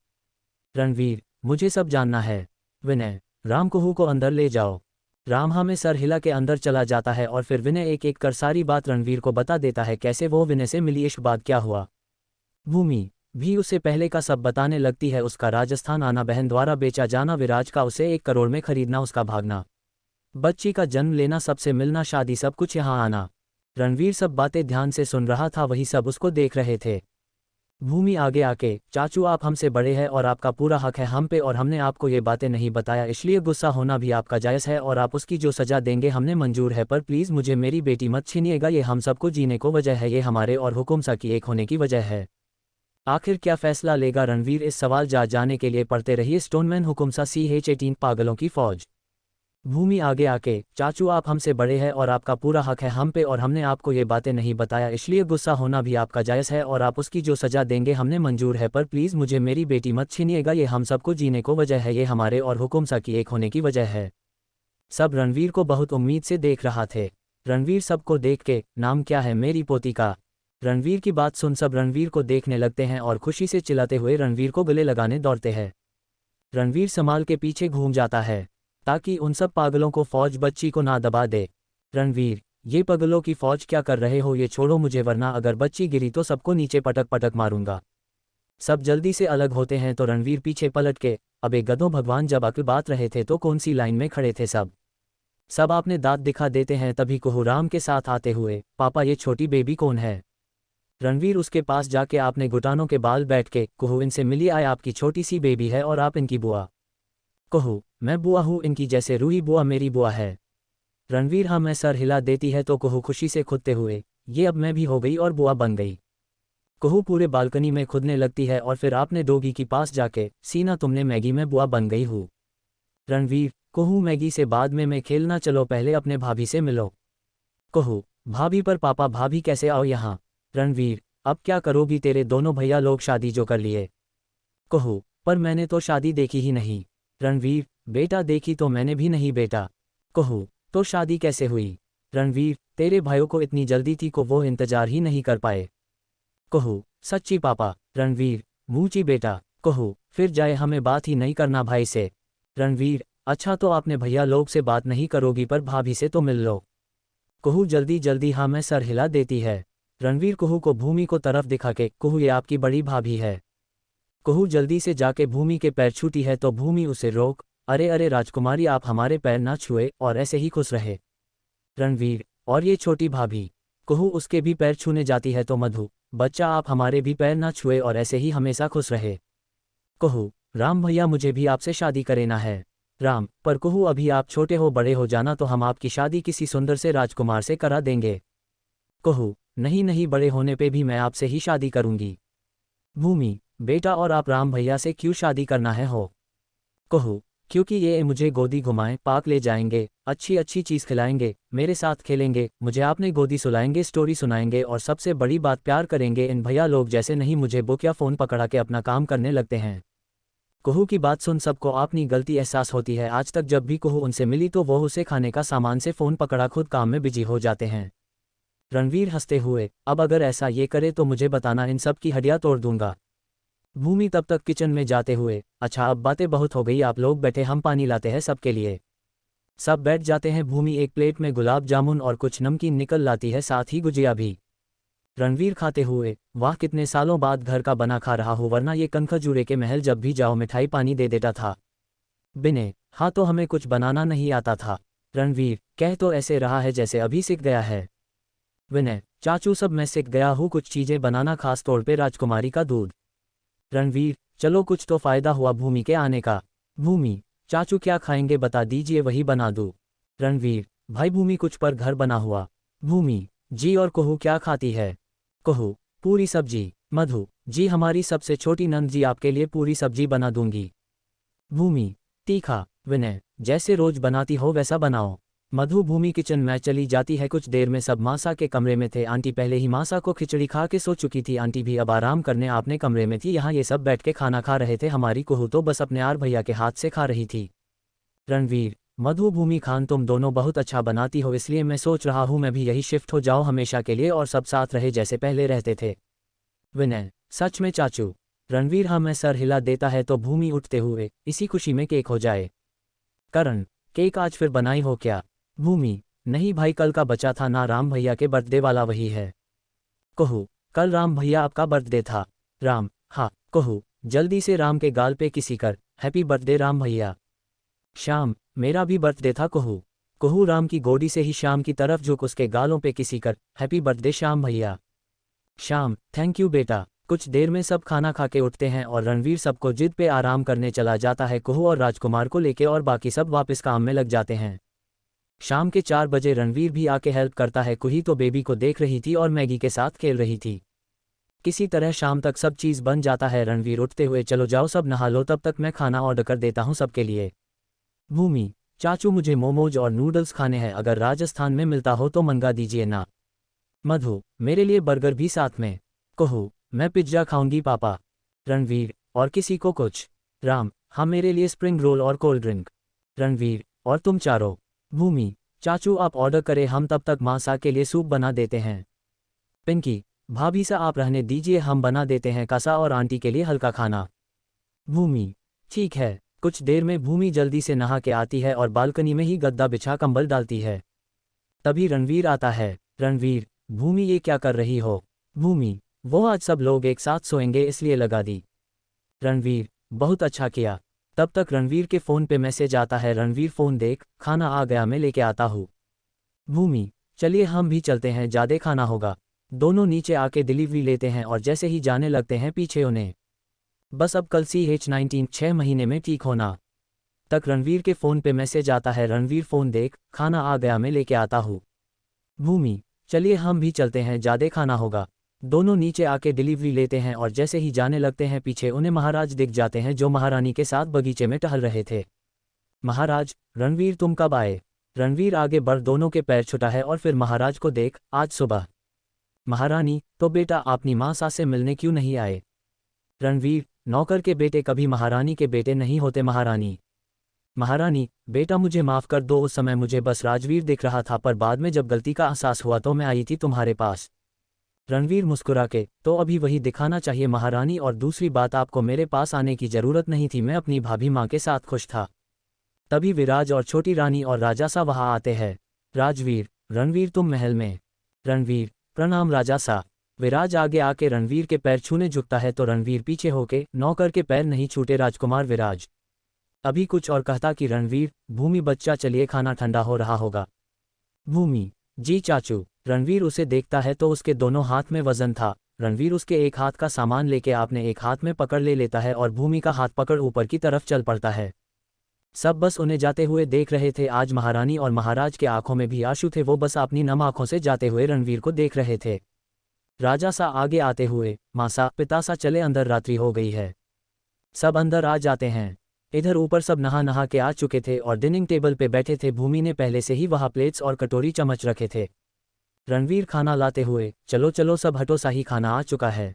रणवीर, मुझे सब जानना है। विनय, राम कुहू को अंदर ले जाओ। राम हमें सर हिला के अंदर चला जाता है और फिर विनय एक एक कर सारी बात रणवीर को बता देता है, कैसे वो विनय से मिली, इश्क बाद क्या हुआ। भूमि भी उसे पहले का सब बताने लगती है, उसका राजस्थान आना, बहन द्वारा बेचा जाना, विराज का उसे 1 करोड़ में खरीदना, उसका भागना, बच्ची का जन्म लेना, सबसे मिलना, शादी, सब कुछ यहाँ आना। रणवीर सब बातें ध्यान से सुन रहा था, वही सब उसको देख रहे थे। भूमि आगे आके, चाचू आप हमसे बड़े हैं और आपका पूरा हक है हम पे, और हमने आपको ये बातें नहीं बताया, इसलिए गुस्सा होना भी आपका जायज़ है और आप उसकी जो सज़ा देंगे हमने मंजूर है, पर प्लीज़ मुझे मेरी बेटी मत छीनिएगा, ये हम सबको जीने को वजह है, ये हमारे और हुकुमसा की एक होने की वजह है। आखिर क्या फैसला लेगा रणवीर, इस सवाल जाने के लिए पढ़ते रहिए स्टोनमैन हुकुमसा CH-18 पागलों की फौज। भूमि आगे आके, चाचू आप हमसे बड़े हैं और आपका पूरा हक है हम पे, और हमने आपको ये बातें नहीं बताया, इसलिए गुस्सा होना भी आपका जायज़ है और आप उसकी जो सज़ा देंगे हमने मंजूर है, पर प्लीज़ मुझे मेरी बेटी मत छीनिएगा, ये हम सबको जीने को वजह है, ये हमारे और हुकुमसा की एक होने की वजह है। सब रणवीर को बहुत उम्मीद से देख रहा थे। रणवीर सबको देख के, नाम क्या है मेरी पोती का? रणवीर की बात सुन सब रणवीर को देखने लगते हैं और खुशी से चिल्लाते हुए रणवीर को गले लगाने दौड़ते हैं। रणवीर संभाल के पीछे घूम जाता है ताकि उन सब पागलों को फौज बच्ची को ना दबा दे। रणवीर, ये पागलों की फौज क्या कर रहे हो, ये छोड़ो मुझे वरना अगर बच्ची गिरी तो सबको नीचे पटक पटक मारूंगा। सब जल्दी से अलग होते हैं तो रणवीर पीछे पलट के, अबे गधों भगवान जब अकल बात रहे थे तो कौन सी लाइन में खड़े थे सब आपने दांत दिखा देते हैं। तभी कुहू राम के साथ आते हुए, पापा ये छोटी बेबी कौन है? रणवीर उसके पास जाके आपने घुटानों के बाल बैठ के, कुहू इनसे मिलिए, आए आपकी छोटी सी बेबी है और आप इनकी बुआ। कुहू, मैं बुआ हूँ इनकी, जैसे रूही बुआ मेरी बुआ है। रणवीर हाँ मैं सर हिला देती है तो कुहू खुशी से खुदते हुए, ये अब मैं भी हो गई और बुआ बन गई। कुहू पूरे बालकनी में खुदने लगती है और फिर आपने डोगी के पास जाके, सीना तुमने मैगी में बुआ बन गई हूँ। रणवीर, कुहू मैगी से बाद में मैं खेलना, चलो पहले अपने भाभी से मिलो। कुहू, भाभी पर पापा भाभी कैसे आओ यहाँ? रणवीर, अब क्या करोगी, तेरे दोनों भैया लोग शादी जो कर लिए। कुहू, पर मैंने तो शादी देखी ही नहीं। रणवीर, बेटा देखी तो मैंने भी नहीं बेटा। कुहू, तो शादी कैसे हुई? रणवीर, तेरे भाइयों को इतनी जल्दी थी को वो इंतजार ही नहीं कर पाए। कुहू, सच्ची पापा। रणवीर, मूची बेटा। कुहू, फिर जाए हमें बात ही नहीं करना भाई से। रणवीर, अच्छा तो आपने भैया लोग से बात नहीं करोगी पर भाभी से तो मिल लो। कुहू जल्दी जल्दी हाँ मैं सर हिला देती है। रणवीर कुहू को भूमि को तरफ दिखा के, कुहू ये आपकी बड़ी भाभी है। कुहू जल्दी से जाके भूमि के पैर छूती है तो भूमि उसे रोक, अरे अरे राजकुमारी आप हमारे पैर ना छुए और ऐसे ही खुश रहे। रणवीर, और ये छोटी भाभी। कुहू उसके भी पैर छूने जाती है तो मधु, बच्चा आप हमारे भी पैर ना छुए और ऐसे ही हमेशा खुश रहे। कुहू, राम भैया मुझे भी आपसे शादी करेना है। राम, पर कुहू अभी आप छोटे हो, बड़े हो जाना तो हम आपकी शादी किसी सुंदर से राजकुमार से करा देंगे। कुहू, नहीं नहीं बड़े होने पे भी मैं आपसे ही शादी करूंगी। भूमि, बेटा और आप राम भैया से क्यों शादी करना है हो? कुहू, क्योंकि ये मुझे गोदी घुमाएं, पार्क ले जाएंगे, अच्छी अच्छी चीज़ खिलाएंगे, मेरे साथ खेलेंगे, मुझे आपने गोदी सुलाएंगे, स्टोरी सुनाएंगे और सबसे बड़ी बात प्यार करेंगे। इन भैया लोग जैसे नहीं मुझे बुक या फ़ोन पकड़ा के अपना काम करने लगते हैं। कुहू की बात सुन सबको अपनी गलती एहसास होती है। आज तक जब भी कुहू उनसे मिली तो वो उसे खाने का सामान से फ़ोन पकड़ा खुद काम में बिजी हो जाते हैं। रणवीर हंसते हुए, अब अगर ऐसा ये करे तो मुझे बताना, इन सब की हड्डियाँ तोड़ दूंगा। भूमि तब तक किचन में जाते हुए, अच्छा अब बातें बहुत हो गई, आप लोग बैठे, हम पानी लाते हैं सबके लिए। सब बैठ जाते हैं। भूमि एक प्लेट में गुलाब जामुन और कुछ नमकीन निकल लाती है, साथ ही गुजिया भी। रणवीर खाते हुए, वाह कितने सालों बाद घर का बना खा रहा हूँ, वरना ये कनखजूरे के महल जब भी जाओ मिठाई पानी दे देता था। बिने, हाँ तो हमें कुछ बनाना नहीं आता था। रणवीर, कह तो ऐसे रहा है जैसे अभी सीख गया है। विनय, चाचू सब मैं सीख गया हूँ कुछ चीज़ें बनाना, खास तौर पे राजकुमारी का दूध। रणवीर, चलो कुछ तो फायदा हुआ भूमि के आने का। भूमि, चाचू क्या खाएंगे बता दीजिए वही बना दूँ। रणवीर, भाई भूमि कुछ पर घर बना हुआ। भूमि, जी और कुहू क्या खाती है? कुहू, पूरी सब्जी। मधु, जी हमारी सबसे छोटी नंद जी आपके लिए पूरी सब्जी बना दूंगी। भूमि, तीखा। विनय, जैसे रोज बनाती हो वैसा बनाओ। मधु भूमि किचन में चली जाती है। कुछ देर में सब मासा के कमरे में थे। आंटी पहले ही मासा को खिचड़ी खा के सो चुकी थी, आंटी भी अब आराम करने आपने कमरे में थी। यहाँ ये सब बैठ के खाना खा रहे थे। हमारी कुहू तो बस अपने आर भैया के हाथ से खा रही थी। रणवीर, मधु भूमि खान तुम दोनों बहुत अच्छा बनाती हो, इसलिए मैं सोच रहा हूँ मैं भी यही शिफ्ट हो जाऊँ हमेशा के लिए और सब साथ रहे जैसे पहले रहते थे। विनय, सच में चाचू? रणवीर, हाँ मैं सर हिला देता है तो भूमि उठते हुए, इसी खुशी में केक हो जाए। करण, केक आज फिर बनाई हो क्या? भूमि, नहीं भाई कल का बचा था ना, राम भैया के बर्थडे वाला वही है। कुहू, कल राम भैया आपका बर्थडे था? राम, हाँ। कुहू, जल्दी से राम के गाल पे किसी कर, हैप्पी बर्थडे राम भैया। श्याम, मेरा भी बर्थडे था कुहू। कुहू राम की गोदी से ही श्याम की तरफ झुक उसके गालों पे किसी कर, हैप्पी बर्थडे श्याम भैया। श्याम, थैंक यू बेटा। कुछ देर में सब खाना खा के उठते हैं और रणवीर सबको जिद पे आराम करने चला जाता है। कुहू और राजकुमार को लेके और बाकी सब वापस काम में लग जाते हैं। शाम के 4 बजे रणवीर भी आके हेल्प करता है। कुही तो बेबी को देख रही थी और मैगी के साथ खेल रही थी। किसी तरह शाम तक सब चीज़ बन जाता है। रणवीर उठते हुए, चलो जाओ सब नहा लो, तब तक मैं खाना ऑर्डर कर देता हूँ सबके लिए। भूमि, चाचू मुझे मोमोज और नूडल्स खाने हैं, अगर राजस्थान में मिलता हो तो मंगा दीजिए ना। मधु, मेरे लिए बर्गर भी साथ में। कुहू, मैं पिज्ज़ा खाऊंगी पापा। रणवीर, और किसी को कुछ? राम, हाँ मेरे लिए स्प्रिंग रोल और कोल्ड ड्रिंक। रणवीर, और तुम चारों? भूमि, चाचू आप ऑर्डर करें, हम तब तक माँ सा के लिए सूप बना देते हैं। पिंकी, भाभी सा आप रहने दीजिए, हम बना देते हैं कासा और आंटी के लिए हल्का खाना। भूमि, ठीक है। कुछ देर में भूमि जल्दी से नहा के आती है और बालकनी में ही गद्दा बिछा कंबल डालती है। तभी रणवीर आता है। रणवीर, भूमि ये क्या कर रही हो? भूमि, वो आज सब लोग एक साथ सोएंगे इसलिए लगा दी। रणवीर, बहुत अच्छा किया। तब तक रणवीर के फ़ोन पे मैसेज आता है। रणवीर फ़ोन देख, खाना आ गया, मैं लेके आता हूँ। भूमि, चलिए हम भी चलते हैं, ज़्यादा खाना होगा। दोनों नीचे आके डिलीवरी लेते हैं और जैसे ही जाने लगते हैं पीछे उन्हें बस अब कल CH19 6 महीने में ठीक होना तक रणवीर के फ़ोन पे मैसेज आता है। रणवीर फ़ोन देख, खाना आ गया, मैं लेके आता हूँ। भूमि, चलिए हम भी चलते हैं, ज़्यादा खाना होगा। दोनों नीचे आके डिलीवरी लेते हैं और जैसे ही जाने लगते हैं पीछे उन्हें महाराज दिख जाते हैं जो महारानी के साथ बगीचे में टहल रहे थे। महाराज, रणवीर तुम कब आए? रणवीर आगे बढ़ दोनों के पैर छुटा है और फिर महाराज को देख, आज सुबह। महारानी, तो बेटा अपनी माँ सा से मिलने क्यों नहीं आए? रणवीर, नौकर के बेटे कभी महारानी के बेटे नहीं होते महारानी। महारानी, बेटा मुझे माफ़ कर दो, उस समय मुझे बस राजवीर दिख रहा था, पर बाद में जब गलती का एहसास हुआ तो मैं आई थी तुम्हारे पास। रणवीर मुस्कुरा के, तो अभी वही दिखाना चाहिए महारानी, और दूसरी बात आपको मेरे पास आने की ज़रूरत नहीं थी, मैं अपनी भाभी माँ के साथ खुश था। तभी विराज और छोटी रानी और राजा सा वहाँ आते हैं। राजवीर, रणवीर तुम महल में? रणवीर, प्रणाम राजा सा। विराज आगे आके रणवीर के पैर छूने झुकता है तो रणवीर पीछे होके, नौकर के पैर नहीं छूटे राजकुमार विराज। अभी कुछ और कहता कि रणवीर, भूमि बच्चा चलिए खाना ठंडा हो रहा होगा। भूमि, जी चाचू। रणवीर उसे देखता है तो उसके दोनों हाथ में वजन था। रणवीर उसके एक हाथ का सामान लेके आपने एक हाथ में पकड़ ले लेता है और भूमि का हाथ पकड़ ऊपर की तरफ चल पड़ता है। सब बस उन्हें जाते हुए देख रहे थे। आज महारानी और महाराज के आंखों में भी आंसू थे, वो बस अपनी नम आंखों से जाते हुए रणवीर को देख रहे थे। राजा सा आगे आते हुए, माँ सा, पिता सा, चले अंदर, रात्रि हो गई है। सब अंदर आ जाते हैं। इधर ऊपर सब नहा नहा के आ चुके थे और डिनिंग टेबल पे बैठे थे। भूमि ने पहले से ही वहाँ प्लेट्स और कटोरी चम्मच रखे थे। रणवीर खाना लाते हुए, चलो चलो सब हटो, शाही खाना आ चुका है।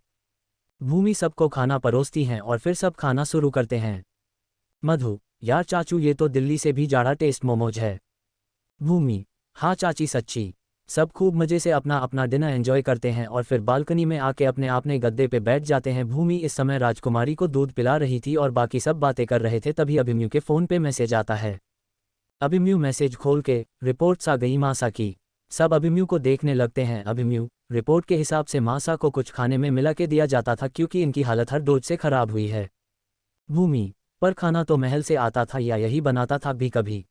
भूमि सबको खाना परोसती हैं और फिर सब खाना शुरू करते हैं। मधु, यार चाचू ये तो दिल्ली से भी ज़्यादा टेस्ट मोमोज है। भूमि, हाँ चाची सच्ची। सब खूब मज़े से अपना अपना डिनर एंजॉय करते हैं और फिर बालकनी में आके अपने अपने गद्दे पे बैठ जाते हैं। भूमि इस समय राजकुमारी को दूध पिला रही थी और बाकी सब बातें कर रहे थे। तभी अभिमन्यु के फ़ोन पे मैसेज आता है। अभिमन्यु मैसेज खोल के, रिपोर्ट्स आ गई मासा की। सब अभिमन्यु को देखने लगते हैं। अभिमन्यु, रिपोर्ट के हिसाब से मासा को कुछ खाने में मिला के दिया जाता था क्योंकि इनकी हालत हर डोज से खराब हुई है। भूमि, पर खाना तो महल से आता था या यही बनाता था भी कभी?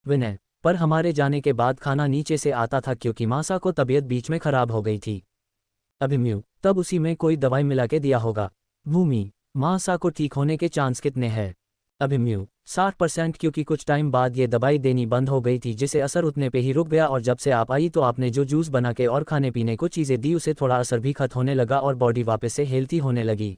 विनय, पर हमारे जाने के बाद खाना नीचे से आता था क्योंकि मासा को तबीयत बीच में खराब हो गई थी। अभिमन्यु, तब उसी में कोई दवाई मिला के दिया होगा। भूमि, मासा को ठीक होने के चांस कितने हैं? अभिमन्यु, 60%, क्योंकि कुछ टाइम बाद ये दवाई देनी बंद हो गई थी जिसे असर उतने पे ही रुक गया, और जब से आप आई तो आपने जो जूस बना के और खाने पीने को चीज़ें दी उसे थोड़ा असर भी खत्म होने लगा और बॉडी वापस से हेल्थी होने लगी।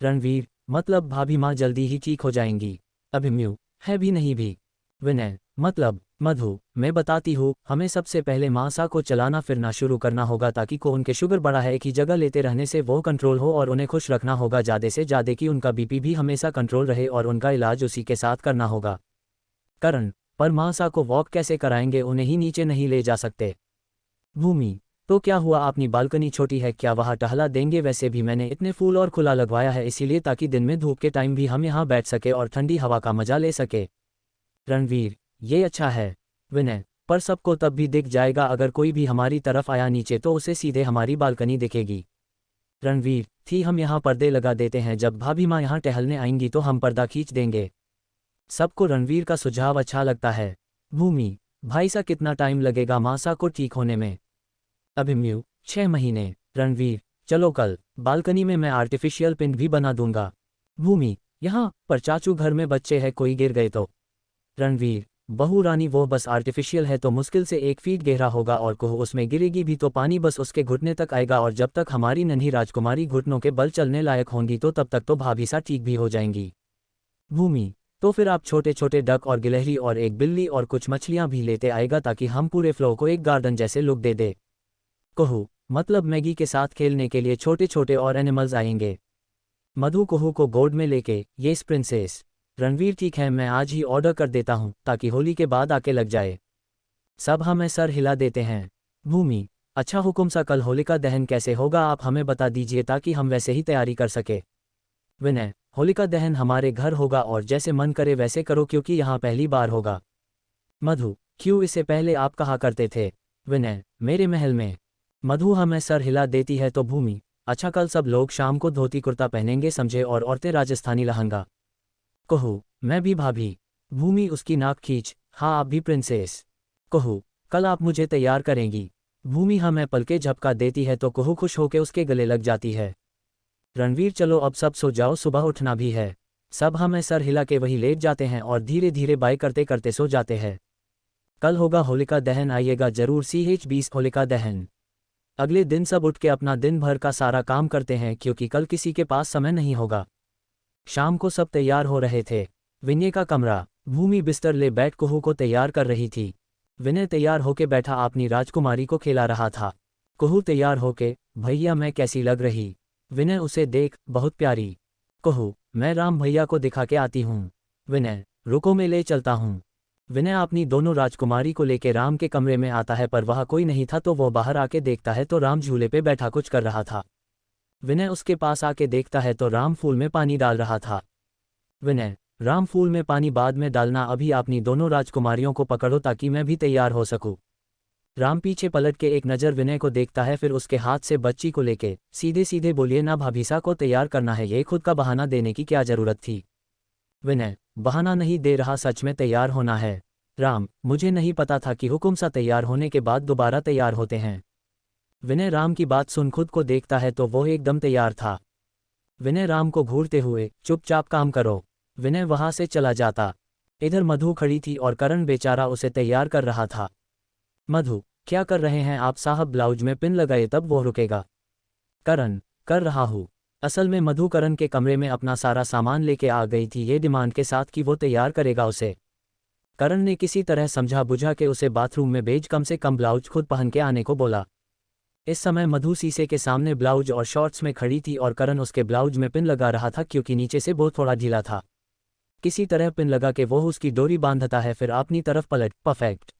रणवीर, मतलब भाभी माँ जल्दी ही ठीक हो जाएंगी? अभिमन्यु, है भी नहीं भी। विनय, मतलब? मधु, मैं बताती हूँ, हमें सबसे पहले मासा को चलाना फिरना शुरू करना होगा ताकि को उनके शुगर बढ़ा है, एक ही जगह लेते रहने से वो कंट्रोल हो, और उन्हें खुश रखना होगा ज़्यादा से ज़्यादा कि उनका बीपी भी हमेशा कंट्रोल रहे, और उनका इलाज उसी के साथ करना होगा। करण, पर मासा को वॉक कैसे कराएंगे, उन्हें ही नीचे नहीं ले जा सकते। भूमि, तो क्या हुआ, अपनी बालकनी छोटी है क्या, वहाँ टहला देंगे? वैसे भी मैंने इतने फूल और खुला लगवाया है इसीलिए ताकि दिन में धूप के टाइम भी हम यहाँ बैठ सके और ठंडी हवा का मजा ले सके। रणवीर, ये अच्छा है। विनय, पर सबको तब भी दिख जाएगा, अगर कोई भी हमारी तरफ आया नीचे तो उसे सीधे हमारी बालकनी दिखेगी। रणवीर, थी हम यहाँ पर्दे लगा देते हैं, जब भाभी माँ यहाँ टहलने आएंगी तो हम पर्दा खींच देंगे। सबको रणवीर का सुझाव अच्छा लगता है। भूमि, भाई सा कितना टाइम लगेगा मासा को ठीक होने में? अभिमन्यु, 6 महीने। रणवीर, चलो कल बालकनी में मैं आर्टिफिशियल पिंड भी बना दूंगा। भूमि, यहाँ पर चाचू घर में बच्चे हैं, कोई गिर गए तो। रणवीर, बहू रानी वो बस आर्टिफिशियल है तो मुश्किल से 1 फीट गहरा होगा और कुह उसमें गिरेगी भी तो पानी बस उसके घुटने तक आएगा और जब तक हमारी नन्ही राजकुमारी घुटनों के बल चलने लायक होंगी तो तब तक तो भाभी सा ठीक भी हो जाएंगी। भूमि, तो फिर आप छोटे छोटे डक और गिलहरी और एक बिल्ली और कुछ मछलियां भी लेते आएगा ताकि हम पूरे फ्लो को एक गार्डन जैसे लुक दे दे। कुहू, मतलब मैगी के साथ खेलने के लिए छोटे छोटे और एनिमल्स आएंगे। मधु कुहू को गोद में लेके, येस प्रिंसेस। रणवीर, ठीक है, मैं आज ही ऑर्डर कर देता हूँ ताकि होली के बाद आके लग जाए। सब हमें सर हिला देते हैं। भूमि, अच्छा हुकुम सा, कल होलिका दहन कैसे होगा आप हमें बता दीजिए ताकि हम वैसे ही तैयारी कर सके। विनय, होलिका दहन हमारे घर होगा और जैसे मन करे वैसे करो क्योंकि यहाँ पहली बार होगा। मधु, क्यों, इससे पहले आप कहा करते थे। विनय, मेरे महल में। मधु हमें सर हिला देती है तो भूमि, अच्छा कल सब लोग शाम को धोती कुर्ता पहनेंगे समझे और औरतें राजस्थानी लहंगा। कुहू, मैं भी भाभी। भूमि उसकी नाक खींच, हाँ आप भी प्रिंसेस। कुहू, कल आप मुझे तैयार करेंगी। भूमि हमें पलके झपका देती है तो कुहू खुश होके उसके गले लग जाती है। रणवीर, चलो अब सब सो जाओ, सुबह उठना भी है। सब हमें सर हिला के वही लेट जाते हैं और धीरे धीरे बाय करते करते सो जाते हैं। कल होगा होलिका दहन, आइएगा जरूर। CH20 होलिका दहन। अगले दिन सब उठ के अपना दिन भर का सारा काम करते हैं क्योंकि कल किसी के पास समय नहीं होगा। शाम को सब तैयार हो रहे थे। विनय का कमरा। भूमि बिस्तर ले बैठ कुहू को तैयार कर रही थी। विनय तैयार होके बैठा अपनी राजकुमारी को खिला रहा था। कुहू तैयार होके, भैया मैं कैसी लग रही। विनय, उसे देख, बहुत प्यारी। कुहू, मैं राम भैया को दिखा के आती हूँ। विनय, रुको मैं ले चलता हूँ। विनय अपनी दोनों राजकुमारी को लेके राम के कमरे में आता है पर वहाँ कोई नहीं था तो वो बाहर आके देखता है तो राम झूले पे बैठा कुछ कर रहा था। विनय उसके पास आके देखता है तो राम फूल में पानी डाल रहा था। विनय, राम फूल में पानी बाद में डालना, अभी अपनी दोनों राजकुमारियों को पकड़ो ताकि मैं भी तैयार हो सकूं। राम पीछे पलट के एक नज़र विनय को देखता है फिर उसके हाथ से बच्ची को लेके सीधे सीधे बोलिए ना भाभीसा को तैयार करना है, ये खुद का बहाना देने की क्या जरूरत थी। विनय, बहाना नहीं दे रहा, सच में तैयार होना है। राम, मुझे नहीं पता था कि हुकुम सा तैयार होने के बाद दोबारा तैयार होते हैं। विनय राम की बात सुन खुद को देखता है तो वो एकदम तैयार था। विनय राम को घूरते हुए, चुपचाप काम करो। विनय वहां से चला जाता। इधर मधु खड़ी थी और करण बेचारा उसे तैयार कर रहा था। मधु, क्या कर रहे हैं आप साहब, ब्लाउज में पिन लगाए तब वो रुकेगा। करण, कर रहा हूँ। असल में मधु करण के कमरे में अपना सारा सामान लेके आ गई थी ये डिमांड के साथ कि वो तैयार करेगा उसे। करण ने किसी तरह समझा बुझा के उसे बाथरूम में भेज कम से कम ब्लाउज खुद पहन के आने को बोला। इस समय मधु शीशे के सामने ब्लाउज और शॉर्ट्स में खड़ी थी और करण उसके ब्लाउज में पिन लगा रहा था क्योंकि नीचे से वो थोड़ा ढीला था। किसी तरह पिन लगा के वो उसकी डोरी बांधता है फिर अपनी तरफ पलट, परफेक्ट।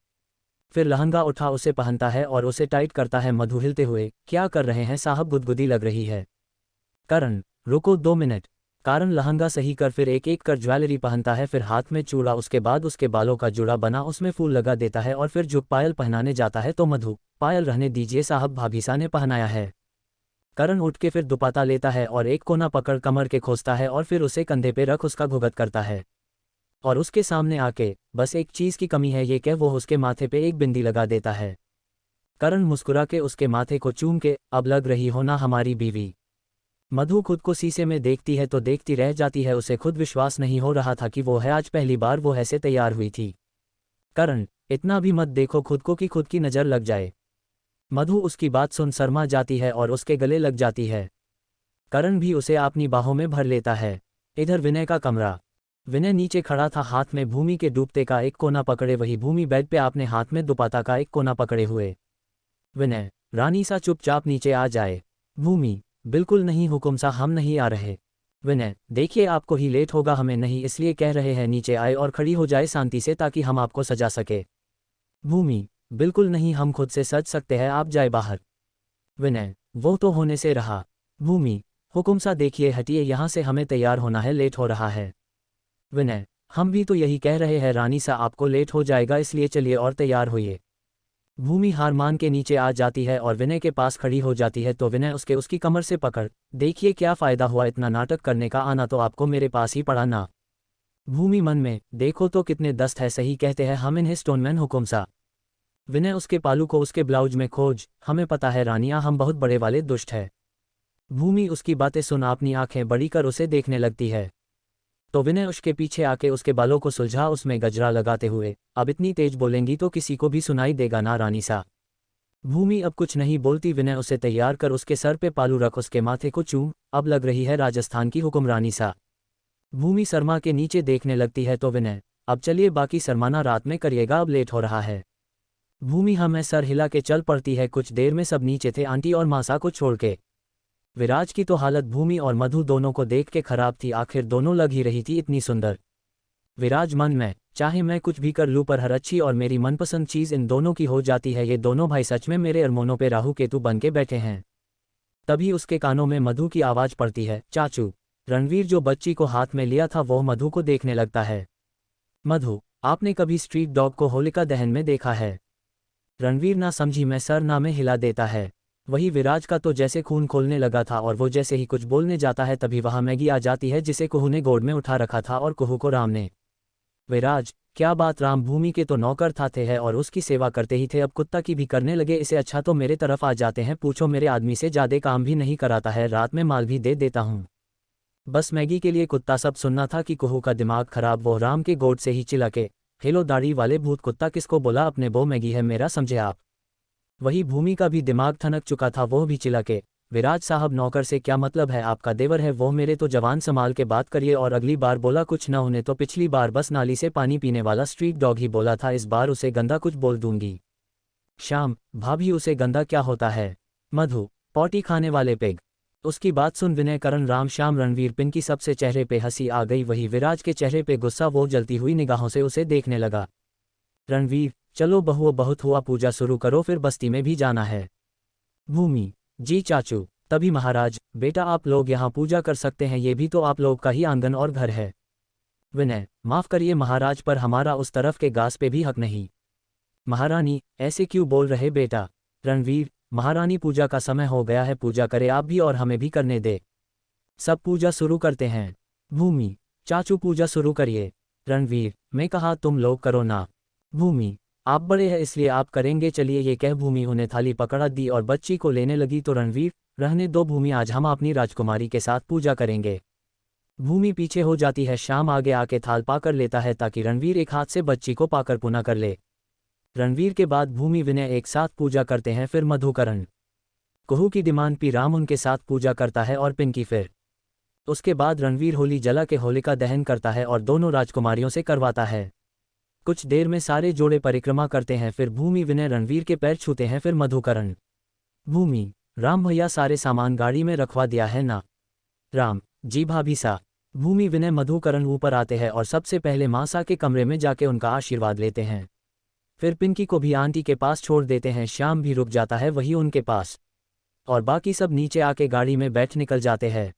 फिर लहंगा उठा उसे पहनता है और उसे टाइट करता है। मधु हिलते हुए, क्या कर रहे हैं साहब, गुदगुदी लग रही है। करण, रुको 2 मिनट। कारण लहंगा सही कर फिर एक एक कर ज्वेलरी पहनता है फिर हाथ में चूड़ा, उसके बाद उसके बालों का जुड़ा बना उसमें फूल लगा देता है और फिर जब पायल पहनाने जाता है तो मधु, पायल रहने दीजिए साहब, भाभीसा ने पहनाया है। करण उठ के फिर दुपट्टा लेता है और एक कोना पकड़ कमर के खोसता है और फिर उसे कंधे पे रख उसका घुघट करता है और उसके सामने आके, बस एक चीज की कमी है ये कह वो उसके माथे पे एक बिंदी लगा देता है। करण मुस्कुरा के उसके माथे को चूम के, अब लग रही हो ना हमारी बीवी। मधु खुद को शीशे में देखती है तो देखती रह जाती है, उसे खुद विश्वास नहीं हो रहा था कि वो है आज पहली बार वो ऐसे तैयार हुई थी। करण, इतना भी मत देखो खुद को कि खुद की नज़र लग जाए। मधु उसकी बात सुन शर्मा जाती है और उसके गले लग जाती है। करण भी उसे अपनी बाहों में भर लेता है। इधर विनय का कमरा। विनय नीचे खड़ा था हाथ में भूमि के डूबते का एक कोना पकड़े, वही भूमि बेड पे अपने हाथ में दुपट्टा का एक कोना पकड़े हुए। विनय, रानी सा चुपचाप नीचे आ जाए। भूमि, बिल्कुल नहीं हुकुम सा, हम नहीं आ रहे। विनय, देखिए आपको ही लेट होगा, हमें नहीं, इसलिए कह रहे हैं नीचे आए और खड़ी हो जाए शांति से ताकि हम आपको सजा सके। भूमि, बिल्कुल नहीं, हम खुद से सज सकते हैं, आप जाए बाहर। विनय, वो तो होने से रहा। भूमि, हुकुम सा देखिए हटिए यहाँ से, हमें तैयार होना है, लेट हो रहा है। विनय, हम भी तो यही कह रहे हैं रानी सा, आपको लेट हो जाएगा इसलिए चलिए और तैयार होइए। भूमि हार मान के नीचे आ जाती है और विनय के पास खड़ी हो जाती है तो विनय उसकी कमर से पकड़, देखिए क्या फ़ायदा हुआ इतना नाटक करने का, आना तो आपको मेरे पास ही पड़ा ना। भूमि मन में, देखो तो कितने दस्त है, सही कहते हैं हम इन्हें स्टोनमैन हुकुम सा। विनय उसके पालू को उसके ब्लाउज में खोज, हमें पता है रानिया हम बहुत बड़े वाले दुष्ट है। भूमि उसकी बातें सुन अपनी आंखें बड़ी कर उसे देखने लगती है। तो विनय उसके पीछे आके उसके बालों को सुलझा उसमें गजरा लगाते हुए, अब इतनी तेज बोलेंगी तो किसी को भी सुनाई देगा ना रानी सा। भूमि अब कुछ नहीं बोलती। विनय उसे तैयार कर उसके सर पे पालू रख उसके माथे को चूम, अब लग रही है राजस्थान की हुक्मरानी सा। भूमि शर्मा के नीचे देखने लगती है तो विनय, अब चलिए बाकी शर्माना रात में करिएगा, अब लेट हो रहा है। भूमि हमें सर हिला के चल पड़ती है। कुछ देर में सब नीचे थे आंटी और मासा को छोड़ के। विराज की तो हालत भूमि और मधु दोनों को देख के खराब थी, आखिर दोनों लग ही रही थी इतनी सुंदर। विराज मन में, चाहे मैं कुछ भी कर लूँ पर हर अच्छी और मेरी मनपसंद चीज़ इन दोनों की हो जाती है। ये दोनों भाई सच में मेरे अरमानों पे राहु केतु बन के बैठे हैं। तभी उसके कानों में मधु की आवाज़ पड़ती है, चाचू। रणवीर जो बच्ची को हाथ में लिया था वो मधु को देखने लगता है। मधु, आपने कभी स्ट्रीट डॉग को होलिका दहन में देखा है? रणवीर ना समझी मैं सर ना में हिला देता है। वही विराज का तो जैसे खून खोलने लगा था और वो जैसे ही कुछ बोलने जाता है तभी वहां मैगी आ जाती है जिसे कुहू ने गोद में उठा रखा था और कुहू को राम ने। विराज, क्या बात, राम भूमि के तो नौकर थे है और उसकी सेवा करते ही थे, अब कुत्ता की भी करने लगे। इसे अच्छा तो मेरे तरफ आ जाते हैं, पूछो मेरे आदमी से ज्यादा काम भी नहीं कराता है, रात में माल भी दे देता हूँ। बस मैगी के लिए कुत्ता सब सुनना था कि कुहू का दिमाग खराब, वो राम के गोद से ही चिल्ला के, हेलो दाढ़ी वाले भूत कुत्ता किसको बोला अपने, वो मैगी है मेरा, समझे आप। वही भूमि का भी दिमाग ठनक चुका था, वो भी चिल्ला के, विराज साहब नौकर से क्या मतलब है, आपका देवर है वो, मेरे तो जवान संभाल के बात करिए। और अगली बार बोला कुछ न होने तो पिछली बार बस नाली से पानी पीने वाला स्ट्रीट डॉग ही बोला था, इस बार उसे गंदा कुछ बोल दूंगी। शाम, भाभी उसे गंदा क्या होता है? मधु, पॉटी खाने वाले पेग। उसकी बात सुन विनय, करण, राम, श्याम, रणवीर, पिन की सबसे चेहरे पे हंसी आ गई, वही विराज के चेहरे पे गुस्सा, वो जलती हुई निगाहों से उसे देखने लगा। रणवीर, चलो बहुओं बहुत हुआ, पूजा शुरू करो फिर बस्ती में भी जाना है। भूमि, जी चाचू। तभी महाराज, बेटा आप लोग यहाँ पूजा कर सकते हैं, ये भी तो आप लोग का ही आंगन और घर है। विनय, माफ करिए महाराज पर हमारा उस तरफ के घास पे भी हक नहीं। महारानी, ऐसे क्यों बोल रहे बेटा? रणवीर, महारानी पूजा का समय हो गया है, पूजा करे आप भी और हमें भी करने दे। सब पूजा शुरू करते हैं। भूमि, चाचू पूजा शुरू करिए। रणवीर, मैं कहा तुम लोग करो ना। भूमि, आप बड़े हैं इसलिए आप करेंगे, चलिए, ये कह भूमि उन्हें थाली पकड़ा दी और बच्ची को लेने लगी। तो रणवीर, रहने दो भूमि, आज हम अपनी राजकुमारी के साथ पूजा करेंगे। भूमि पीछे हो जाती है, श्याम आगे आके थाल पाकर लेता है ताकि रणवीर एक हाथ से बच्ची को पाकर पुनः कर ले। रणवीर के बाद भूमि विनय एक साथ पूजा करते हैं, फिर मधुकरण कुहू की डिमांड पी राम उनके साथ पूजा करता है और पिंकी, फिर उसके बाद रणवीर होली जला के होलिका दहन करता है और दोनों राजकुमारियों से करवाता है। कुछ देर में सारे जोड़े परिक्रमा करते हैं, फिर भूमि विनय रणवीर के पैर छूते हैं, फिर मधुकरण। भूमि, राम भैया सारे सामान गाड़ी में रखवा दिया है ना? राम, जी भाभी सा। भूमि विनय मधुकरण ऊपर आते हैं और सबसे पहले मासा के कमरे में जाके उनका आशीर्वाद लेते हैं। फिर पिंकी को भी आंटी के पास छोड़ देते हैं, श्याम भी रुक जाता है वही उनके पास, और बाकी सब नीचे आके गाड़ी में बैठ निकल जाते हैं।